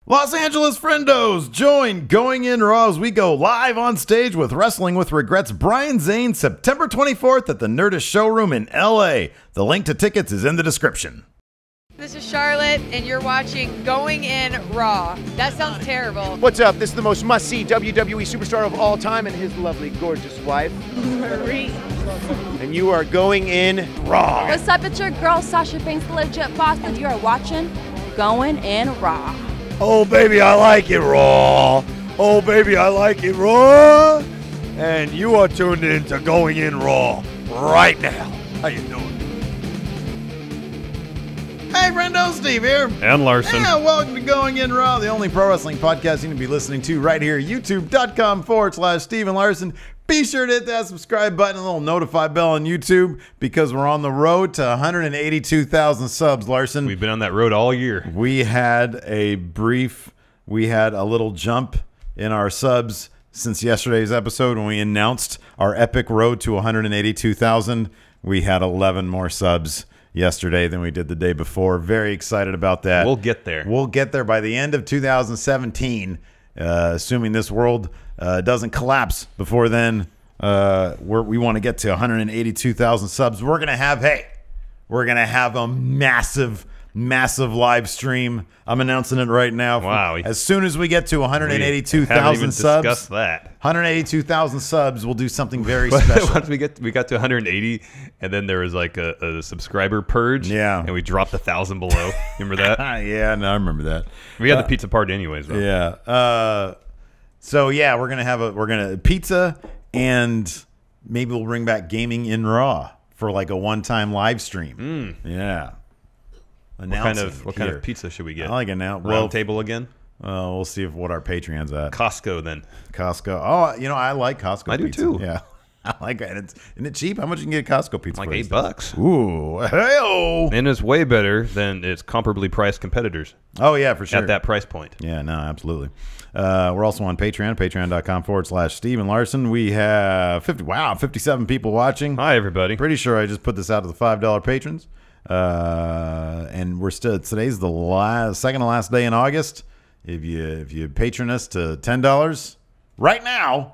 Los Angeles friendos, join Going In Raw as we go live on stage with Wrestling with Regrets Brian Zane September 24th at the Nerdist Showroom in LA. The link to tickets is in the description. This is Charlotte, and you're watching Going In Raw. That sounds terrible. What's up? This is the most must-see WWE superstar of all time and his lovely, gorgeous wife, Marie. and you are going in Raw. What's up? It's your girl, Sasha Banks, the legit boss, and you are watching Going In Raw. Oh, baby, I like it raw. Oh, baby, I like it raw. And you are tuned in to Going In Raw right now. How you doing? Hey friendo, Steve here. And Larson. Yeah, welcome to Going In Raw, the only pro wrestling podcast you need to be listening to right here, youtube.com/Steve and Larson. Be sure to hit that subscribe button and little notify bell on YouTube because we're on the road to 182,000 subs, Larson. We've been on that road all year. We had a little jump in our subs since yesterday's episode when we announced our epic road to 182,000. We had 11 more subs yesterday than we did the day before. Very excited about that. We'll get there. We'll get there by the end of 2017, assuming this world doesn't collapse before then. We want to get to 182,000 subs. We're gonna have a massive live stream. I'm announcing it right now. Wow! As soon as we get to 182,000 subs, discussed that. 182,000 subs, we'll do something very special. Once we got to 180, and then there was like a subscriber purge. Yeah, and we dropped 1,000 below. Remember that? Yeah, no, I remember that. We had the pizza party anyways, though. Yeah. So yeah, we're gonna pizza, and maybe we'll bring back Gaming in Raw for like a one-time live stream. Yeah. What kind of pizza should we get? I like it now. Round table again? We'll see what our Patreon's at. Costco then. Costco. Oh, I like Costco. I do pizza. too. Yeah, I like it. Isn't it cheap? How much you can get Costco pizza? Like for? $8. Ooh, hey-o. And it's way better than its comparably priced competitors. Oh yeah, for sure. At that price point. Yeah, no, absolutely. We're also on Patreon, patreon.com/Steve and Larson. We have 57 people watching. Hi, everybody. Pretty sure I just put this out to the $5 patrons. And we're still, today's the second to last day in August. If you patron us to $10 right now,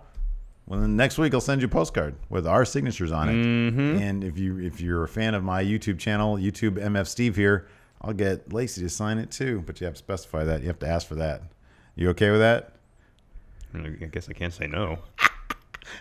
well, then next week I'll send you a postcard with our signatures on it. And if you're a fan of my YouTube channel, YouTube MF Steve here, I'll get Lacey to sign it too. But you have to specify that. You have to ask for that. You okay with that? I guess I can't say no.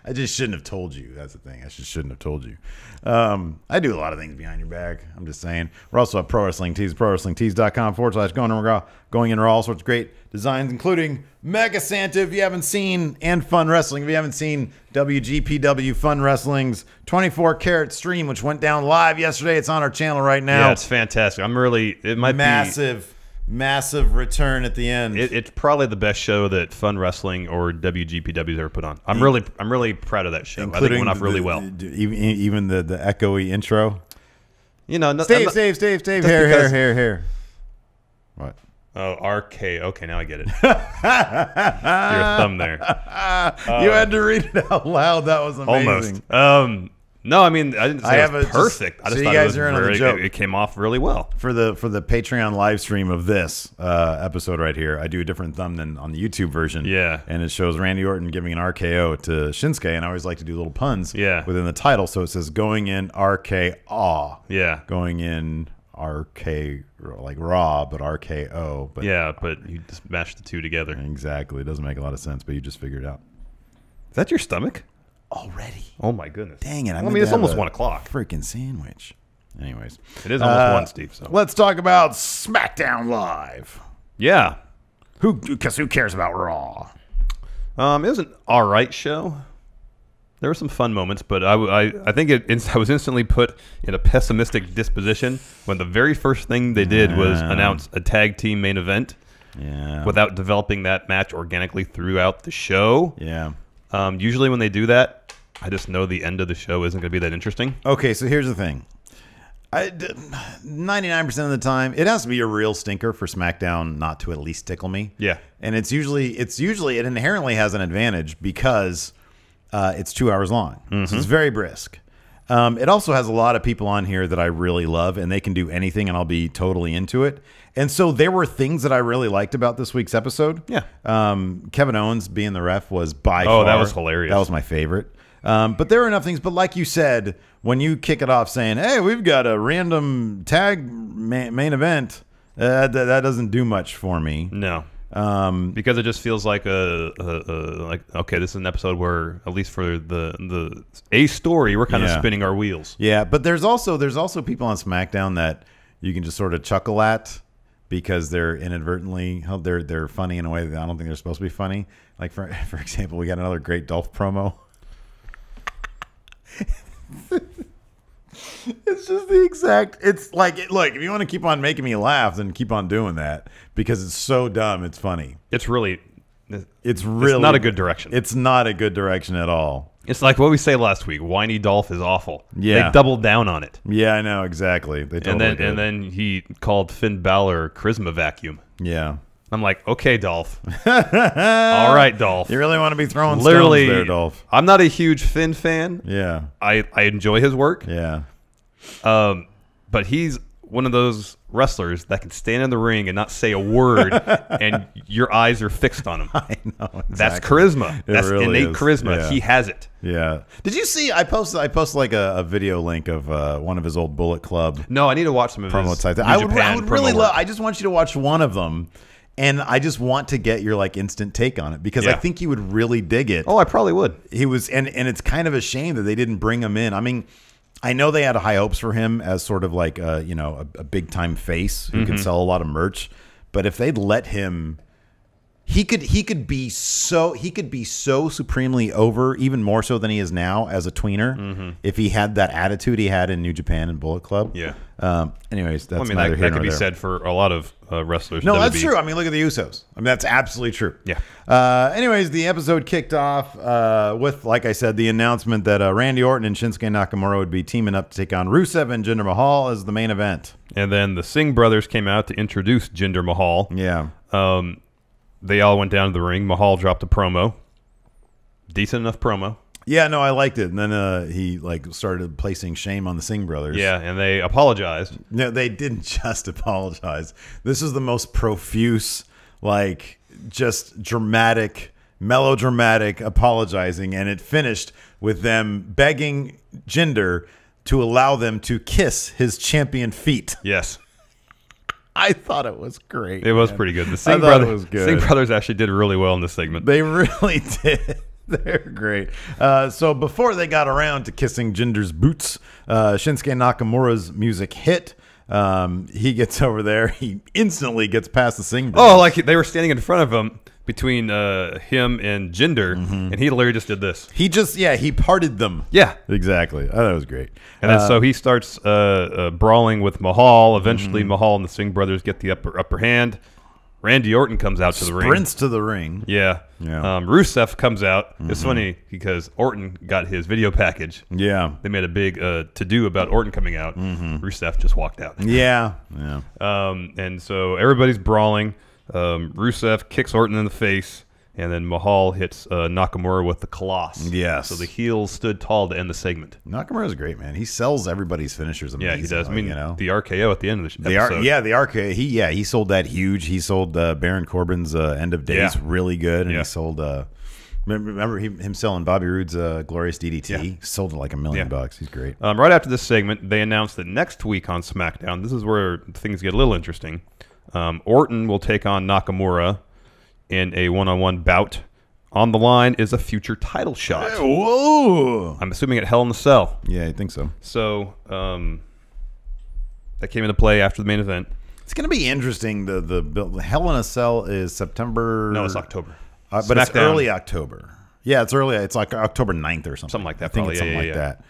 I just shouldn't have told you. That's the thing. I shouldn't have told you. I do a lot of things behind your back. I'm just saying. We're also at Pro Wrestling Tees, ProWrestlingTees.com/Going In Raw. All sorts of great designs, including Mega Santa, if you haven't seen, and Fun Wrestling. If you haven't seen WGPW Fun Wrestling's 24-karat stream, which went down live yesterday, it's on our channel right now. Yeah, it's fantastic. It might be massive return at the end. It's probably the best show that Fun Wrestling or WGPW's ever put on. I'm really proud of that show. I think it went off really well. Even the echoey intro. Steve. Here. What? Oh, RK. Okay, now I get it. Your thumb there. You had to read it out loud. That was amazing. Almost. No, I mean, I didn't say it was perfect. I just so thought you guys are in on the joke. It came off really well. For the Patreon live stream of this episode right here, I do a different thumb than on the YouTube version. Yeah. And it shows Randy Orton giving an RKO to Shinsuke, and I always like to do little puns within the title. So it says Going In RK-Aw. Yeah. Going In RK, like Raw, but RKO. But yeah, but you just mash the two together. Exactly. It doesn't make a lot of sense, but you just figured it out. Is that your stomach? Already. Oh my goodness. Dang it. I mean, it's almost 1 o'clock. Freaking sandwich. Anyways. It is almost 1, Steve. So let's talk about SmackDown Live. Yeah. Because who cares about Raw? It was an all right show. There were some fun moments, but I think I was instantly put in a pessimistic disposition when the very first thing they did was announce a tag team main event without developing that match organically throughout the show. Yeah. Usually when they do that, I just know the end of the show isn't going to be that interesting. Okay, so here's the thing. 99% of the time, it has to be a real stinker for SmackDown not to at least tickle me. Yeah. And it inherently has an advantage because it's 2 hours long. So it's very brisk. It also has a lot of people on here that I really love, and they can do anything, and I'll be totally into it. And so there were things that I really liked about this week's episode. Yeah. Kevin Owens being the ref was by far. Oh, that was hilarious. That was my favorite. But there were enough things. But like you said, when you kick it off saying, hey, we've got a random tag main event, that doesn't do much for me. No. Because it just feels like like okay, this is an episode where at least for the story we're kind of spinning our wheels. Yeah, but there's also people on SmackDown that you can just sort of chuckle at because they're inadvertently they're funny in a way that I don't think they're supposed to be funny. Like for example, we got another great Dolph promo. It's just the exact. It's like, look, if you want to keep on making me laugh, then keep on doing that because it's so dumb. It's funny. It's really not a good direction. It's not a good direction at all. It's like what we say last week. Whiny Dolph is awful. Yeah, they doubled down on it. Yeah, I know exactly. They totally did. And then he called Finn Balor charisma vacuum. Yeah. I'm like, okay, Dolph. All right, Dolph. You really want to be throwing stones there, Dolph. I'm not a huge Finn fan. Yeah. I enjoy his work. Yeah. But he's one of those wrestlers that can stand in the ring and not say a word, and your eyes are fixed on him. I know. Exactly. That's charisma. That's really innate is. charisma. Yeah. He has it. Yeah. Did you see? I posted like a video link of one of his old Bullet Club. No, I need to watch some of promo his type. I would really love. I just want you to watch one of them. And I just want to get your like instant take on it because I think you would really dig it. Oh, I probably would. He was, and it's kind of a shame that they didn't bring him in. I mean, I know they had high hopes for him as sort of like a big time face who could sell a lot of merch, but if they'd let him, he could be so supremely over, even more so than he is now as a tweener. If he had that attitude he had in New Japan and Bullet Club. Yeah. Anyways, that's that could be said for a lot of wrestlers. No, that's true. I mean, look at the Usos. I mean, that's absolutely true. Yeah. Anyways, the episode kicked off with, like I said, the announcement that Randy Orton and Shinsuke Nakamura would be teaming up to take on Rusev and Jinder Mahal as the main event. And then the Singh brothers came out to introduce Jinder Mahal. Yeah. They all went down to the ring. Mahal dropped a promo. Decent enough promo. Yeah, no, I liked it. And then he like started placing shame on the Singh brothers. Yeah, and they apologized. No, they didn't just apologize. This is the most profuse, like just dramatic, melodramatic apologizing, and it finished with them begging Jinder to allow them to kiss his champion feet. Yes. I thought it was great. It was pretty good. The Singh brothers actually did really well in this segment. They really did. They're great. So before they got around to kissing Jinder's boots, Shinsuke Nakamura's music hit. He gets over there. He instantly gets past the Singh brothers. Oh, like they were standing in front of him between him and Jinder, and he literally just did this. He parted them. Yeah. Exactly. Oh, that was great. And then so he starts brawling with Mahal. Eventually, Mahal and the Singh brothers get the upper hand. Randy Orton comes out to the ring. Sprints to the ring. Yeah. Rusev comes out. It's funny because Orton got his video package. Yeah. They made a big to-do about Orton coming out. Rusev just walked out. Yeah. And so everybody's brawling. Rusev kicks Orton in the face, and then Mahal hits Nakamura with the Colossus. Yes. So the heels stood tall to end the segment. Nakamura's great, man. He sells everybody's finishers amazing. Yeah, he does. I mean, the RKO at the end of the episode. The RKO. He sold that huge. He sold Baron Corbin's End of Days really good, and he sold. Remember him selling Bobby Roode's Glorious DDT? Yeah. He sold it like $1 million. He's great. Right after this segment, they announced that next week on SmackDown, this is where things get a little interesting. Orton will take on Nakamura in a one-on-one bout. On the line is a future title shot. Hey, whoa! I'm assuming at Hell in a Cell. Yeah, I think so. So that came into play after the main event. It's going to be interesting. The Hell in a Cell is September. No, it's October. But it's early October. Yeah, it's early. It's like October 9th or something. Something like that. I think it's something like that.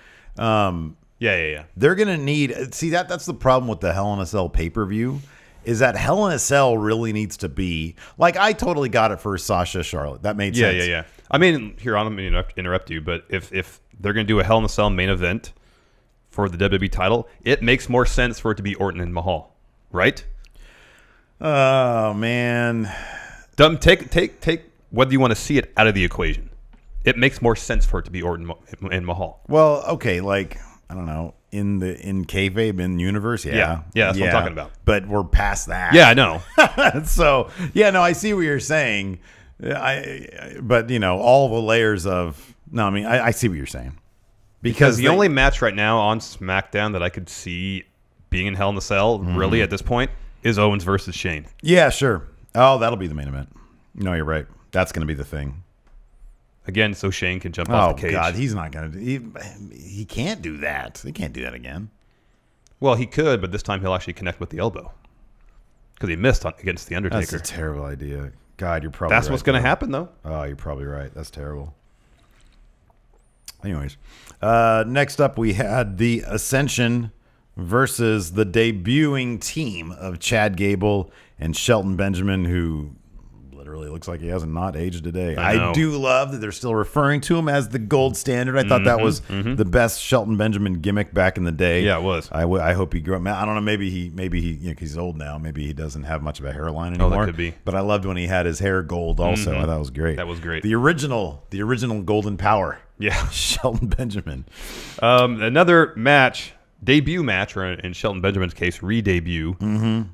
Yeah. They're going to need... See, that's the problem with the Hell in a Cell pay-per-view. Is that Hell in a Cell really needs to be like I totally got it for Sasha Charlotte. That made sense. Yeah. I mean, here I don't mean to interrupt you, but if they're going to do a Hell in a Cell main event for the WWE title, it makes more sense for it to be Orton and Mahal, right? Oh man, take whether you want to see it out of the equation. It makes more sense for it to be Orton and Mahal. Well, okay, like I don't know, in kayfabe, in universe. Yeah, that's what I'm talking about. But we're past that. Yeah, I know. So, yeah, no, I see what you're saying. But, you know, all the layers of, no, I mean, I see what you're saying. Because the only match right now on SmackDown that I could see being in Hell in a Cell, really, at this point, is Owens versus Shane. Yeah, sure. Oh, that'll be the main event. No, you're right. That's going to be the thing. Again, so Shane can jump off the cage. Oh, God, he's not going to. He can't do that. He can't do that again. Well, he could, but this time he'll actually connect with the elbow. Because he missed against The Undertaker. That's a terrible idea. God, you're probably That's right, what's going to happen, though. Oh, you're probably right. That's terrible. Anyways, next up we had the Ascension versus the debuting team of Chad Gable and Shelton Benjamin, who literally looks like he hasn't not aged a day. I do love that they're still referring to him as the gold standard. I thought that was the best Shelton Benjamin gimmick back in the day. Yeah, it was. I hope he grew up. I don't know. Maybe he, you know, 'cause he's old now. Maybe he doesn't have much of a hairline anymore. Oh, that could be. But I loved when he had his hair gold. Also, I thought it was great. That was great. The original Golden Power. Yeah, Shelton Benjamin. Another match. Debut match, or in Shelton Benjamin's case, re-debut,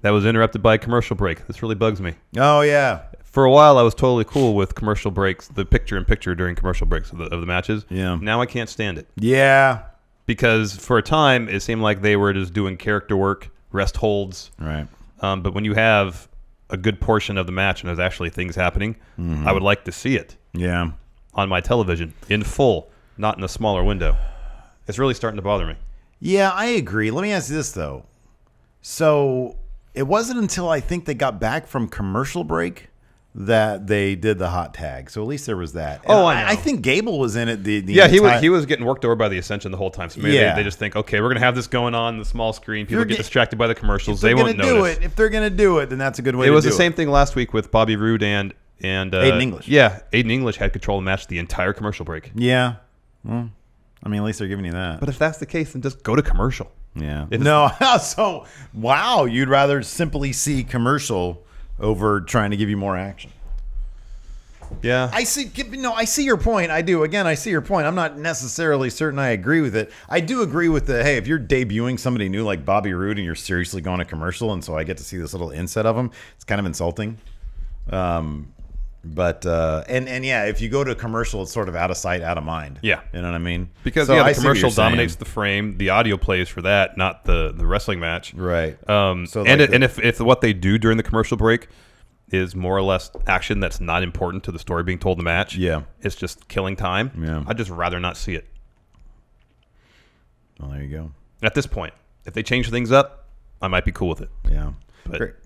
that was interrupted by a commercial break. This really bugs me. Oh, yeah. For a while, I was totally cool with commercial breaks, the picture-in-picture during commercial breaks of the matches. Yeah. Now I can't stand it. Yeah. Because for a time, it seemed like they were just doing character work, rest holds. Right. But when you have a good portion of the match and there's actually things happening, I would like to see it. Yeah. On my television, in full, not in a smaller window. It's really starting to bother me. Yeah, I agree. Let me ask you this, though. So it wasn't until I think they got back from commercial break that they did the hot tag. So at least there was that. And I know. I think Gable was in it. He was getting worked over by the Ascension the whole time. So maybe they just think, okay, we're going to have this going on the small screen. People get distracted by the commercials. They won't notice. If they're going to do it, then that's a good way to do it. It was the same thing last week with Bobby Roode and Aiden English. Yeah, Aiden English had control of the match the entire commercial break. Yeah. Well, I mean, at least they're giving you that. But if that's the case, then just go to commercial. Yeah. No. So, wow, you'd rather simply see commercial over trying to give you more action. Yeah. I see your point. I do. Again, I see your point. I'm not necessarily certain I agree with it. I do agree with the, hey, if you're debuting somebody new like Bobby Roode and you're seriously going to commercial, and so I get to see this little inset of him, it's kind of insulting. But yeah, if you go to a commercial, it's sort of out of sight, out of mind. Yeah. You know what I mean? Because the commercial dominates the frame. The audio plays for that, not the wrestling match. Right. If what they do during the commercial break is more or less action that's not important to the story being told in the match, it's just killing time. Yeah. I'd just rather not see it. Well, there you go. At this point, if they change things up, I might be cool with it. Yeah.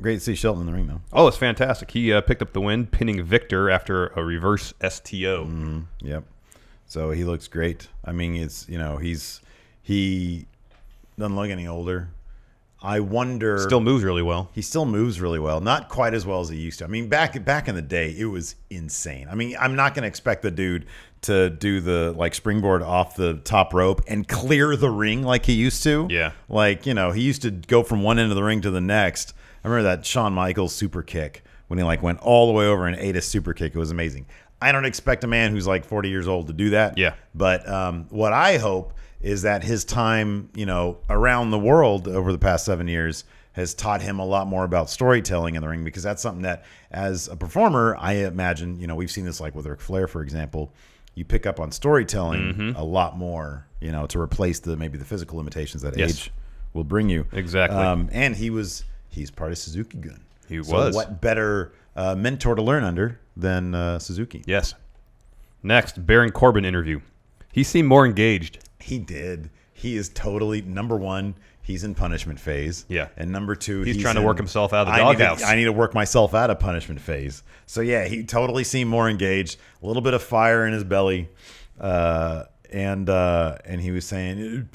Great to see Shelton in the ring, though. Oh, it's fantastic. He picked up the win, pinning Victor after a reverse STO. Yep. So he looks great. I mean, it's, you know, he doesn't look any older. I wonder. Still moves really well. He still moves really well. Not quite as well as he used to. I mean, back in the day, it was insane. I mean, I'm not going to expect the dude to do the springboard off the top rope and clear the ring like he used to. Yeah. Like, you know, he used to go from one end of the ring to the next. I remember that Shawn Michaels super kick when he went all the way over and ate a super kick. It was amazing. I don't expect a man who's 40 years old to do that. Yeah. But what I hope is that his time, you know, around the world over the past 7 years has taught him a lot more about storytelling in the ring, because that's something that, as a performer, I imagine, you know, we've seen this with Ric Flair, for example. You pick up on storytelling a lot more, you know, to replace maybe the physical limitations that age will bring you. Exactly. And he's part of Suzuki Gun. He was. So what better mentor to learn under than Suzuki? Yes. Next, Baron Corbin interview. He seemed more engaged. He did. He is totally, number one, he's in punishment phase. Yeah. And number two, he's trying to work himself out of the doghouse. I need to work myself out of punishment phase. So, yeah, he totally seemed more engaged. A little bit of fire in his belly. And he was saying,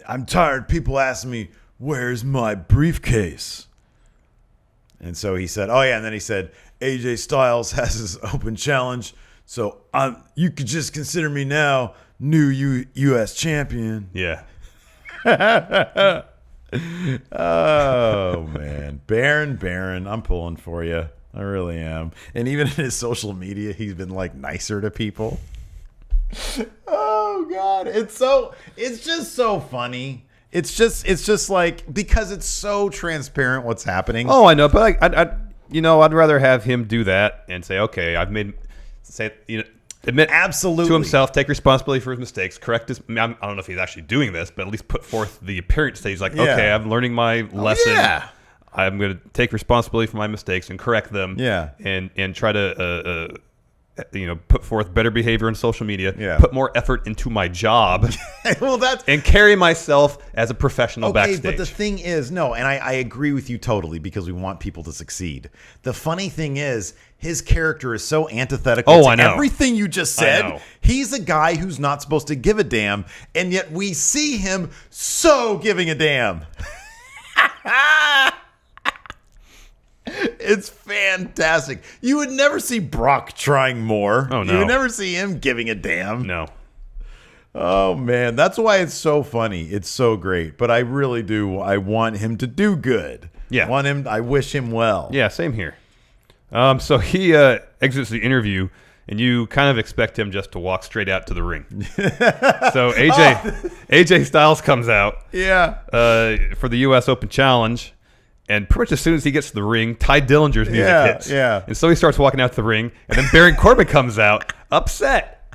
I'm tired. People ask me, where's my briefcase? And so he said, oh, yeah. And then he said, AJ Styles has his open challenge. So you could just consider me now new U.S. champion. Yeah. Oh, man. Baron, I'm pulling for you. I really am. And even in his social media, he's been nicer to people. Oh, God, it's just so funny. It's just like, because it's so transparent what's happening. Oh, I know, but I'd rather have him do that and say, okay, admit absolutely to himself, take responsibility for his mistakes, correct his. I don't know if he's actually doing this, but at least put forth the appearance stage, like, okay, I'm learning my lesson. Yeah. I'm going to take responsibility for my mistakes and correct them. Yeah. And try to put forth better behavior on social media. Yeah. Put more effort into my job. Well, and carry myself as a professional backstage. But the thing is, no, and I agree with you totally, because we want people to succeed. The funny thing is, his character is so antithetical to everything you just said. He's a guy who's not supposed to give a damn, and yet we see him so giving a damn. It's fantastic. You would never see Brock trying more. Oh, no. You would never see him giving a damn. No. Oh, man. That's why it's so funny. It's so great. But I really do. I want him to do good. Yeah. I wish him well. Yeah, same here. So he exits the interview, and you kind of expect him just to walk straight out to the ring. So AJ Styles comes out for the U.S. Open Challenge. And pretty much as soon as he gets to the ring, Ty Dillinger's music hits. Yeah. And so he starts walking out to the ring, and then Baron Corbin comes out, upset.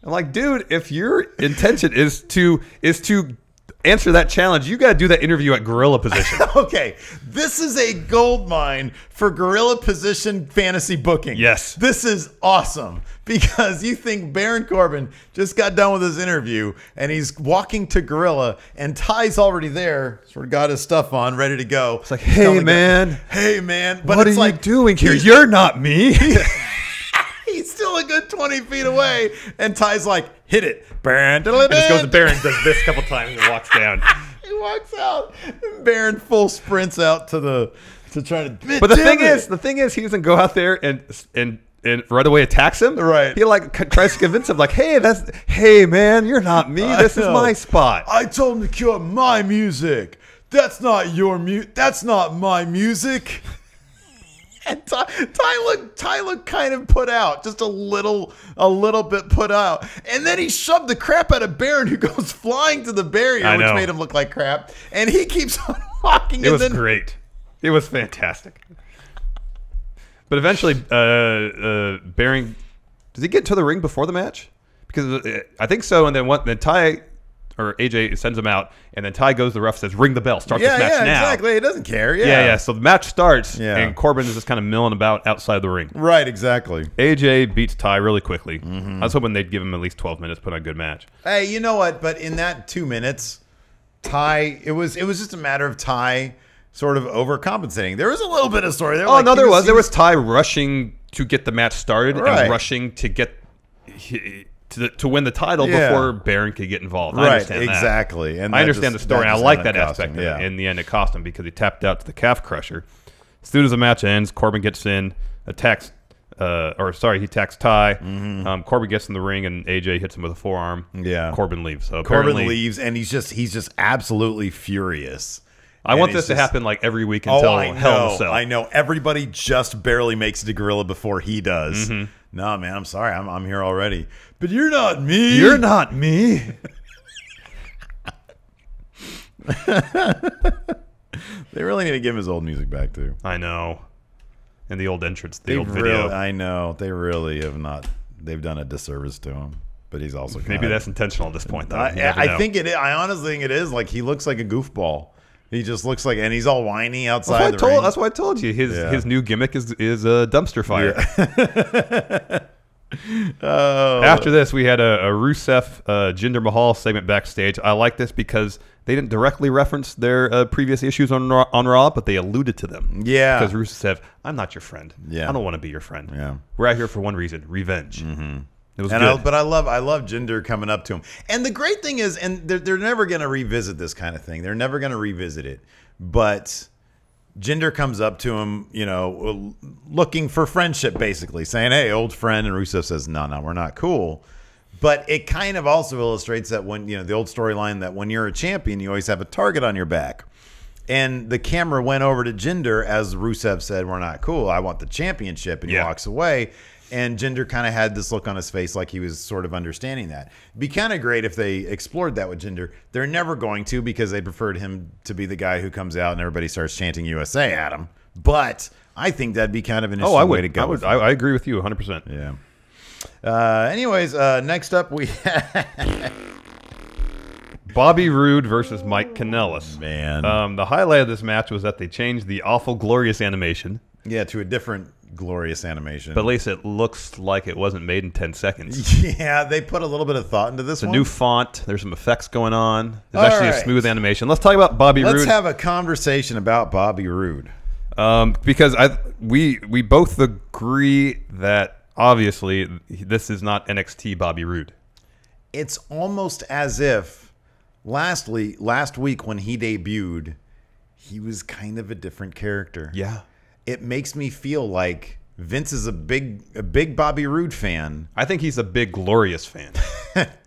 I'm like, dude, if your intention is to answer that challenge, you got to do that interview at gorilla position. Okay, this is a gold mine for gorilla position fantasy booking. Yes. This is awesome, because you think Baron Corbin just got done with his interview and he's walking to gorilla, and Ty's already there, sort of got his stuff on, ready to go. It's like, hey, man. Hey, man. But what it's are you doing here? You're not me. He's still a good 20 feet away, and Ty's like, hit it. And just goes to Baron, does this a couple times, and walks down. He walks out. And Baron full sprints out to try to. But the thing is, he doesn't go out there and right away attacks him. Right. He tries to convince him, like, hey man, you're not me. This is my spot. I told him to cue up my music. That's not your music. That's not my music. And Ty looked kind of put out, just a little bit put out. And then he shoved the crap out of Baron, who goes flying to the barrier, which made him look like crap. And he keeps on walking. It was great. It was fantastic. But eventually, Baron, does he get to the ring before the match? Because I think so. And then Ty or AJ sends him out, and then Ty goes to the ref, says, ring the bell, start this match now. Exactly. He doesn't care. Yeah. So the match starts, and Corbin is just kind of milling about outside the ring. Right, exactly. AJ beats Ty really quickly. I was hoping they'd give him at least 12 minutes, put on a good match. Hey, you know what? But in that 2 minutes, Ty, it was just a matter of Ty sort of overcompensating. There was a little bit of story there. Oh, no, there was. There was Ty rushing to get the match started and rushing to get to win the title before Baron could get involved. I understand that. Exactly. And I understand the story, and I like that aspect of it. In the end, it cost him because he tapped out to the calf crusher. As soon as the match ends, Corbin gets in, he attacks Ty. Corbin gets in the ring, and AJ hits him with a forearm. Yeah. Corbin leaves. So Corbin leaves, and he's just absolutely furious. I want this to happen like every week until Hell in a Cell. I know. Everybody just barely makes it to Gorilla before he does. No, man, I'm sorry. I'm here already. But you're not me. You're not me. They really need to give him his old music back, too. I know. And the old entrance, the old video. I know. They really have not. They've done a disservice to him. But he's also maybe that's intentional at this point, though. I think it is. I honestly think it is. Like, he looks like a goofball. He just looks like, and he's all whiny outside the ring. That's why I told you his new gimmick is a dumpster fire. After this, we had a Rusev Jinder Mahal segment backstage. I like this because they didn't directly reference their previous issues on Raw, but they alluded to them. Yeah, because Rusev said, "I'm not your friend. Yeah, I don't want to be your friend. Yeah, we're out here for one reason: revenge." It was good. But I love Jinder coming up to him. And the great thing is, and they're never going to revisit this kind of thing. They're never going to revisit it. But Jinder comes up to him, looking for friendship, basically, saying, hey, old friend. And Rusev says, no, we're not cool. But it kind of also illustrates that when, the old storyline that when you're a champion, you always have a target on your back. And the camera went over to Jinder as Rusev said, "We're not cool. I want the championship." And he walks away. And Jinder kind of had this look on his face like he was sort of understanding that. It'd be kind of great if they explored that with Jinder. They're never going to because they preferred him to be the guy who comes out and everybody starts chanting USA at him. But I think that'd be kind of an interesting way to go. I agree with you 100%. Yeah. Anyways, next up we have Bobby Roode versus Mike Kanellis. Man. The highlight of this match was that they changed the awful glorious animation. Yeah, to a different glorious animation. But at least it looks like it wasn't made in 10 seconds. Yeah, they put a little bit of thought into this It's one. a new font. There's some effects going on. There's actually a smooth animation. Let's talk about Bobby Roode. Let's have a conversation about Bobby Roode. Because we both agree that obviously this is not NXT Bobby Roode. It's almost as if last week when he debuted, he was kind of a different character. Yeah. It makes me feel like Vince is a big Bobby Roode fan. I think he's a big Glorious fan.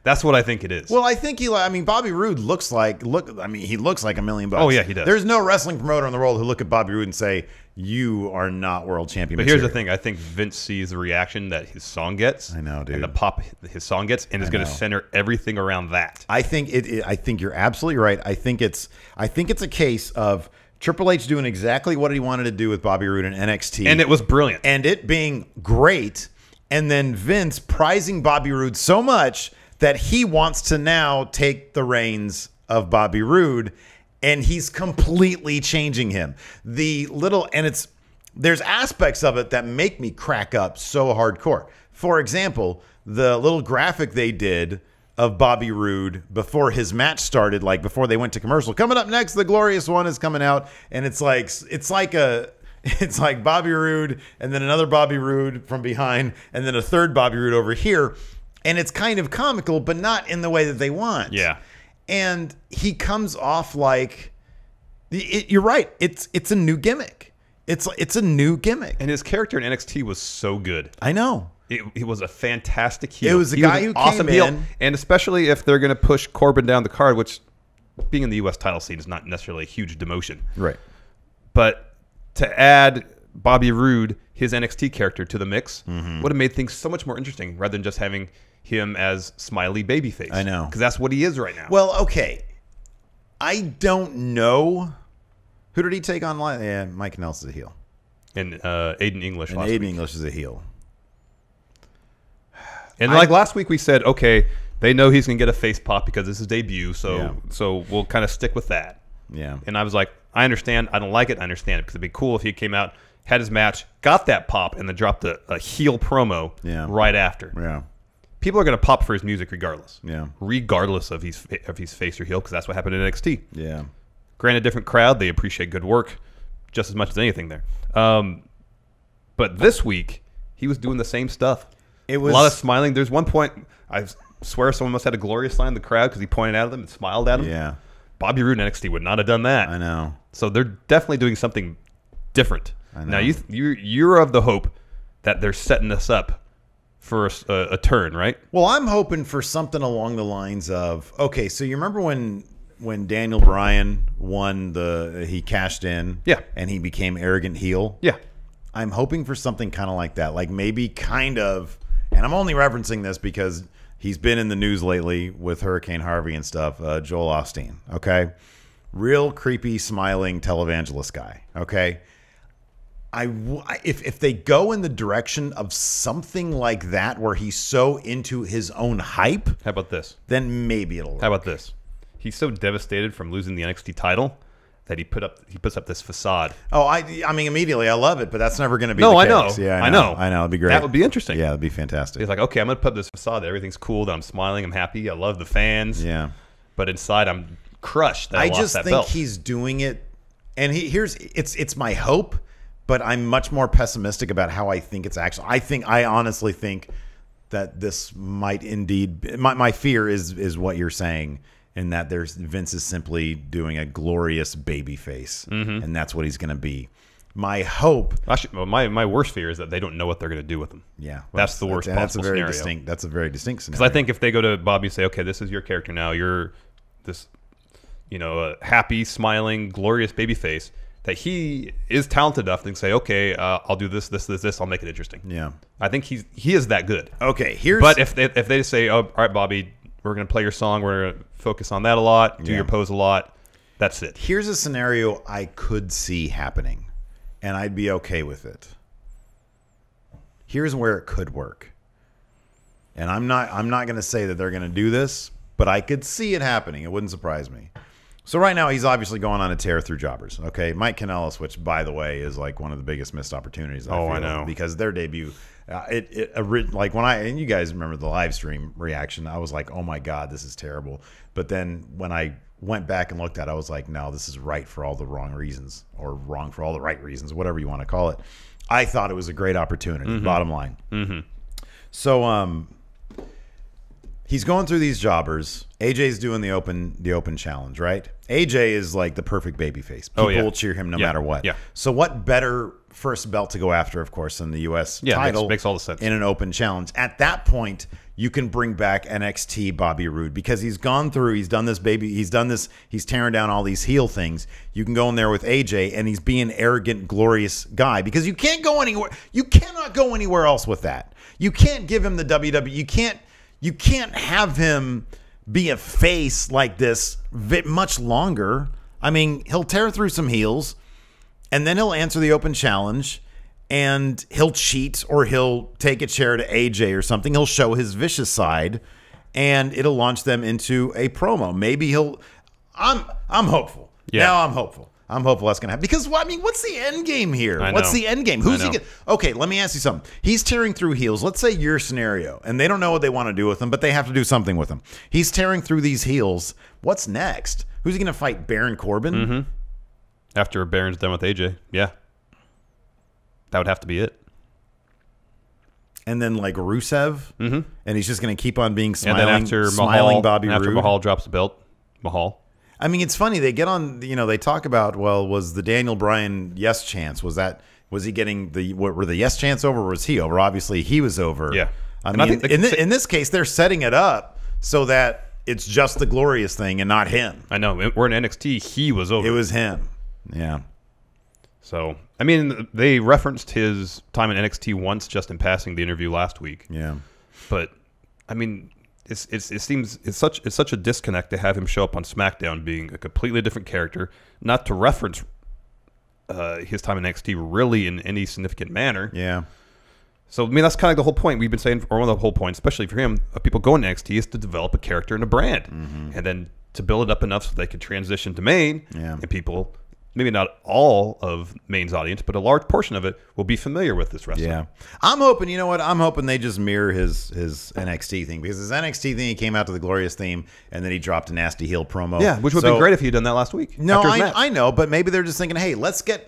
That's what I think it is. Well, I think Bobby Roode looks like he looks like $1 million. Oh yeah, he does. There's no wrestling promoter in the world who look at Bobby Roode and say, "You are not world champion." But here's the thing: I think Vince sees the reaction that his song gets. I know, dude. And the pop his song gets, and is going to center everything around that. I think I think you're absolutely right. I think it's a case of Triple H doing exactly what he wanted to do with Bobby Roode in NXT. And it was brilliant. And it being great. And then Vince prizing Bobby Roode so much that he wants to now take the reins of Bobby Roode. And he's completely changing him. There's aspects of it that make me crack up so hardcore. For example, the little graphic they did of Bobby Roode before his match started, like before they went to commercial. Coming up next, the Glorious One is coming out, and it's like Bobby Roode and then another Bobby Roode from behind, and then a third Bobby Roode over here, and it's kind of comical, but not in the way that they want. Yeah, and he comes off like you're right. It's a new gimmick. It's a new gimmick, and his character in NXT was so good. I know. He was a fantastic heel. It was a guy who came in. And especially if they're going to push Corbin down the card, which being in the U.S. title scene is not necessarily a huge demotion. Right. But to add Bobby Roode, his NXT character, to the mix would have made things so much more interesting rather than just having him as smiley babyface. I know. Because that's what he is right now. Well, okay. I don't know. Who did he take on? Yeah, Mike Kanellis is a heel. And Aiden English last week. Aiden English is a heel. And like last week we said, okay, they know he's going to get a face pop because this is debut, so we'll kind of stick with that. Yeah. And I was like, I understand. I don't like it. I understand it because it'd be cool if he came out, had his match, got that pop, and then dropped a heel promo right after. Yeah. People are going to pop for his music regardless. Yeah. Regardless of he's face or heel, because that's what happened in NXT. Yeah. Granted, different crowd. They appreciate good work just as much as anything there. But this week, he was doing the same stuff. It was a lot of smiling. There's one point, I swear someone must have had a glorious line in the crowd because he pointed at them and smiled at him. Yeah. Bobby Roode in NXT would not have done that. I know. So they're definitely doing something different. I know. Now, you're of the hope that they're setting us up for a turn, right? Well, I'm hoping for something along the lines of, okay, so you remember when Daniel Bryan won he cashed in, and he became arrogant heel? Yeah. I'm hoping for something kind of like that, like maybe kind of, and I'm only referencing this because he's been in the news lately with Hurricane Harvey and stuff, Joel Osteen, okay? Real creepy, smiling televangelist guy, okay? If they go in the direction of something like that where he's so into his own hype, how about this? Then maybe it'll work. How about this? He's so devastated from losing the NXT title that he puts up this facade. Oh, I mean, immediately I love it, but that's never going to be the case. I know. Yeah, I know. It'd be great. That would be interesting. Yeah, it'd be fantastic. He's like, okay, I'm going to put up this facade that everything's cool, that I'm smiling, I'm happy, I love the fans. Yeah. But inside I'm crushed that I lost that belt. I just think he's doing it, and it's my hope, but I'm much more pessimistic about how I think it's actually. I honestly think that this might indeed. My fear is what you're saying, in that Vince is simply doing a glorious baby face, and that's what he's going to be. My hope. Actually, my worst fear is that they don't know what they're going to do with him. Yeah, that's the worst possible scenario. That's a very distinct scenario. Because I think if they go to Bobby and say, okay, this is your character now, you're this you know, a happy, smiling, glorious babyface, that he is talented enough to say, okay, I'll do this, I'll make it interesting. Yeah. I think he is that good. Okay, But if they say, oh, all right, Bobby, we're going to play your song, we're going to focus on that a lot, do your pose a lot, that's it. Here's a scenario I could see happening, and I'd be okay with it. Here's where it could work. And I'm not going to say that they're going to do this, but I could see it happening. It wouldn't surprise me. So right now he's obviously going on a tear through jobbers. Okay, Mike Kanellis, which by the way is like one of the biggest missed opportunities. I know, because their debut, like and you guys remember the live stream reaction. I was like, oh my god, this is terrible. But then when I went back and looked at it, I was like, no, this is right for all the wrong reasons, or wrong for all the right reasons, whatever you want to call it. I thought it was a great opportunity. Bottom line. So he's going through these jobbers. AJ's doing the open challenge, right? AJ is like the perfect babyface. People will cheer him no matter what. Yeah. So what better first belt to go after, of course, than the U.S. title? Makes all the sense. In an open challenge. At that point, you can bring back NXT Bobby Roode, because he's gone through, he's done this, he's tearing down all these heel things. You can go in there with AJ, and he's being arrogant, glorious guy, because you can't go anywhere. You cannot go anywhere else with that. You can't give him the WWE. You can't have him be a face like this much longer. I mean, he'll tear through some heels, and then he'll answer the open challenge, and he'll cheat, or he'll take a chair to AJ or something. He'll show his vicious side, and it'll launch them into a promo. Maybe he'll. I'm hopeful. Yeah. Now I'm hopeful. I'm hopeful that's going to happen. Because, I mean, what's the end game here? What's the end game? Who's he get? Okay, let me ask you something. He's tearing through heels. Let's say your scenario, and they don't know what they want to do with him, but they have to do something with him. He's tearing through these heels. What's next? Who's he going to fight? Baron Corbin? After Baron's done with AJ, yeah. That would have to be it. And then like Rusev? And he's just going to keep on being smiling, and then after smiling Bobby Roode? After Mahal drops the belt, Mahal. I mean, it's funny. They get on, they talk about, well, was the Daniel Bryan yes chance? Was he getting were the yes chance over, or was he over? Obviously, he was over. Yeah. I mean, in this case, they're setting it up so that it's just the glorious thing and not him. I know. We're in NXT. He was over. It was him. Yeah. So, I mean, they referenced his time in NXT once just in passing the interview last week. Yeah. But, I mean, it seems it's such a disconnect to have him show up on SmackDown being a completely different character, not to reference his time in NXT really in any significant manner. Yeah. So, I mean, that's kind of like the whole point we've been saying, or one of the whole points, especially for him, of people going to NXT, is to develop a character and a brand. And then to build it up enough so they can transition to main, and people, maybe not all of main's audience, but a large portion of it will be familiar with this wrestler. Yeah. I'm hoping, you know what? I'm hoping they just mirror his NXT thing, because his NXT thing, he came out to the glorious theme, and then he dropped a nasty heel promo. Yeah, which would have been great if he had done that last week. No, I know, but maybe they're just thinking, hey, let's get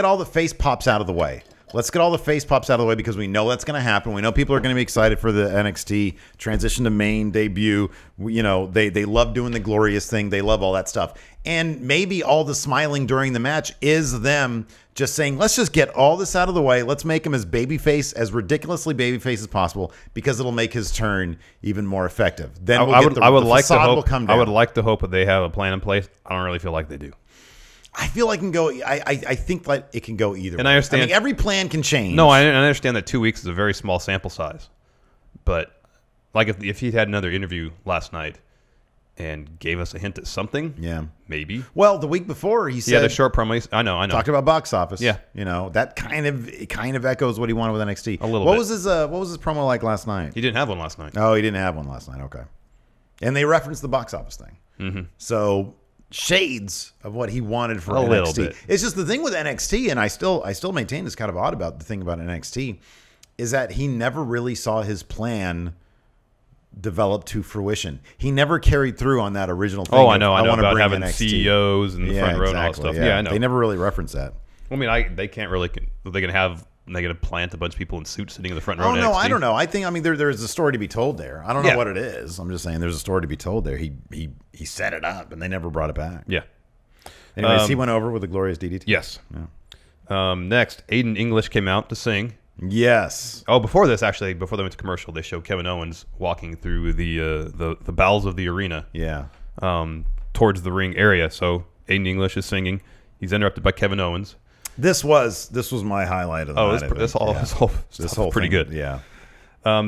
all the face pops out of the way. Let's get all the face pops out of the way, because we know that's going to happen. We know people are going to be excited for the NXT transition to main debut. They love doing the glorious thing. They love all that stuff. And maybe all the smiling during the match is them just saying, let's just get all this out of the way. Let's make him as ridiculously babyface as possible, because it'll make his turn even more effective. Then I would like to hope that they have a plan in place. I don't really feel like they do. I feel like it can go. I think that it can go either way. I understand. I mean, every plan can change. No, I understand that 2 weeks is a very small sample size, but like if he'd had another interview last night and gave us a hint at something, maybe. Well, the week before he said had a short promo. I know. Talked about box office. Yeah, that kind of echoes what he wanted with NXT. A little. What was his promo like last night? He didn't have one last night. Oh, he didn't have one last night. Okay, and they referenced the box office thing. So. Shades of what he wanted for NXT. Little bit. It's just the thing with NXT, and I still maintain it's kind of odd about the thing about NXT, is that he never really saw his plan develop to fruition. He never carried through on that original thing. Oh, I know. I want to about bring having NXT. CEOs in the front row and all that stuff. Yeah, I know. They never really referenced that. I mean, they can't really. They can have. They're going to plant a bunch of people in suits sitting in the front row. Oh, no, I don't know. I mean, there's a story to be told there. I don't know what it is. I'm just saying there's a story to be told there. He set it up, and they never brought it back. Yeah. Anyways, he went over with the glorious DDT. Yes. Yeah. Next, Aiden English came out to sing. Yes. Oh, before this, actually, before they went to commercial, they showed Kevin Owens walking through the bowels of the arena. Yeah. towards the ring area. So Aiden English is singing. He's interrupted by Kevin Owens. This was my highlight of the night. This whole pretty thing, good. Yeah.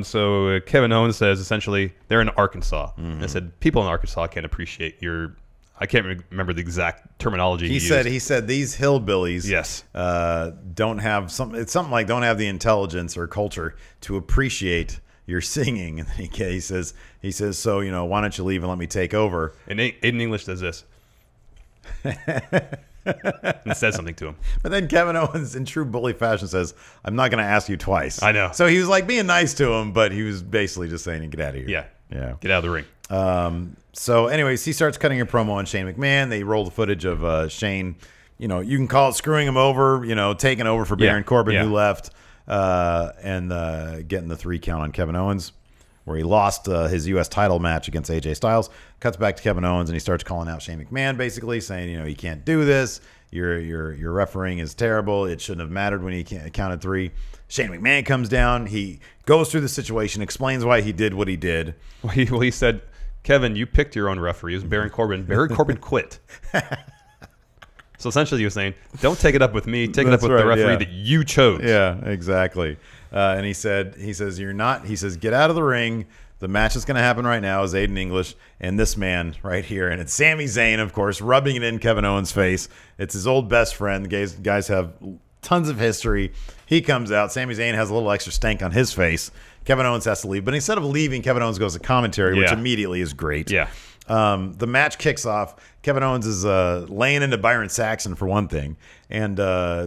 So Kevin Owens says essentially they're in Arkansas. And I said people in Arkansas can't appreciate your. I can't remember the exact terminology He said these hillbillies yes don't have it's something like don't have the intelligence or culture to appreciate your singing. And he says so why don't you leave and let me take over? And Aiden English does this and says something to him. But then Kevin Owens, in true bully fashion, says, "I'm not going to ask you twice." I know. So he was like being nice to him, but he was basically just saying, "Get out of here." Yeah. Get out of the ring. So anyways, he starts cutting a promo on Shane McMahon. They roll the footage of Shane, you can call it screwing him over, taking over for Baron Corbin, who left, and getting the 3 count on Kevin Owens, where he lost his U.S. title match against AJ Styles. Cuts back to Kevin Owens, and he starts calling out Shane McMahon, basically saying, you can't do this. Your refereeing is terrible. It shouldn't have mattered when he counted 3. Shane McMahon comes down. He goes through the situation, explains why he did what he did. Well, he said, Kevin, you picked your own referee. It was Baron Corbin. Baron Corbin quit. So essentially, he was saying, don't take it up with me. Take it up with the referee that you chose. Yeah, exactly. And he says, you're not. He says, get out of the ring. The match that's going to happen right now is Aiden English and this man right here. And it's Sami Zayn, of course, rubbing it in Kevin Owens' face. It's his old best friend. The guys have tons of history. He comes out. Sami Zayn has a little extra stank on his face. Kevin Owens has to leave. But instead of leaving, Kevin Owens goes to commentary, which immediately is great. Yeah. The match kicks off. Kevin Owens is laying into Byron Saxton for one thing and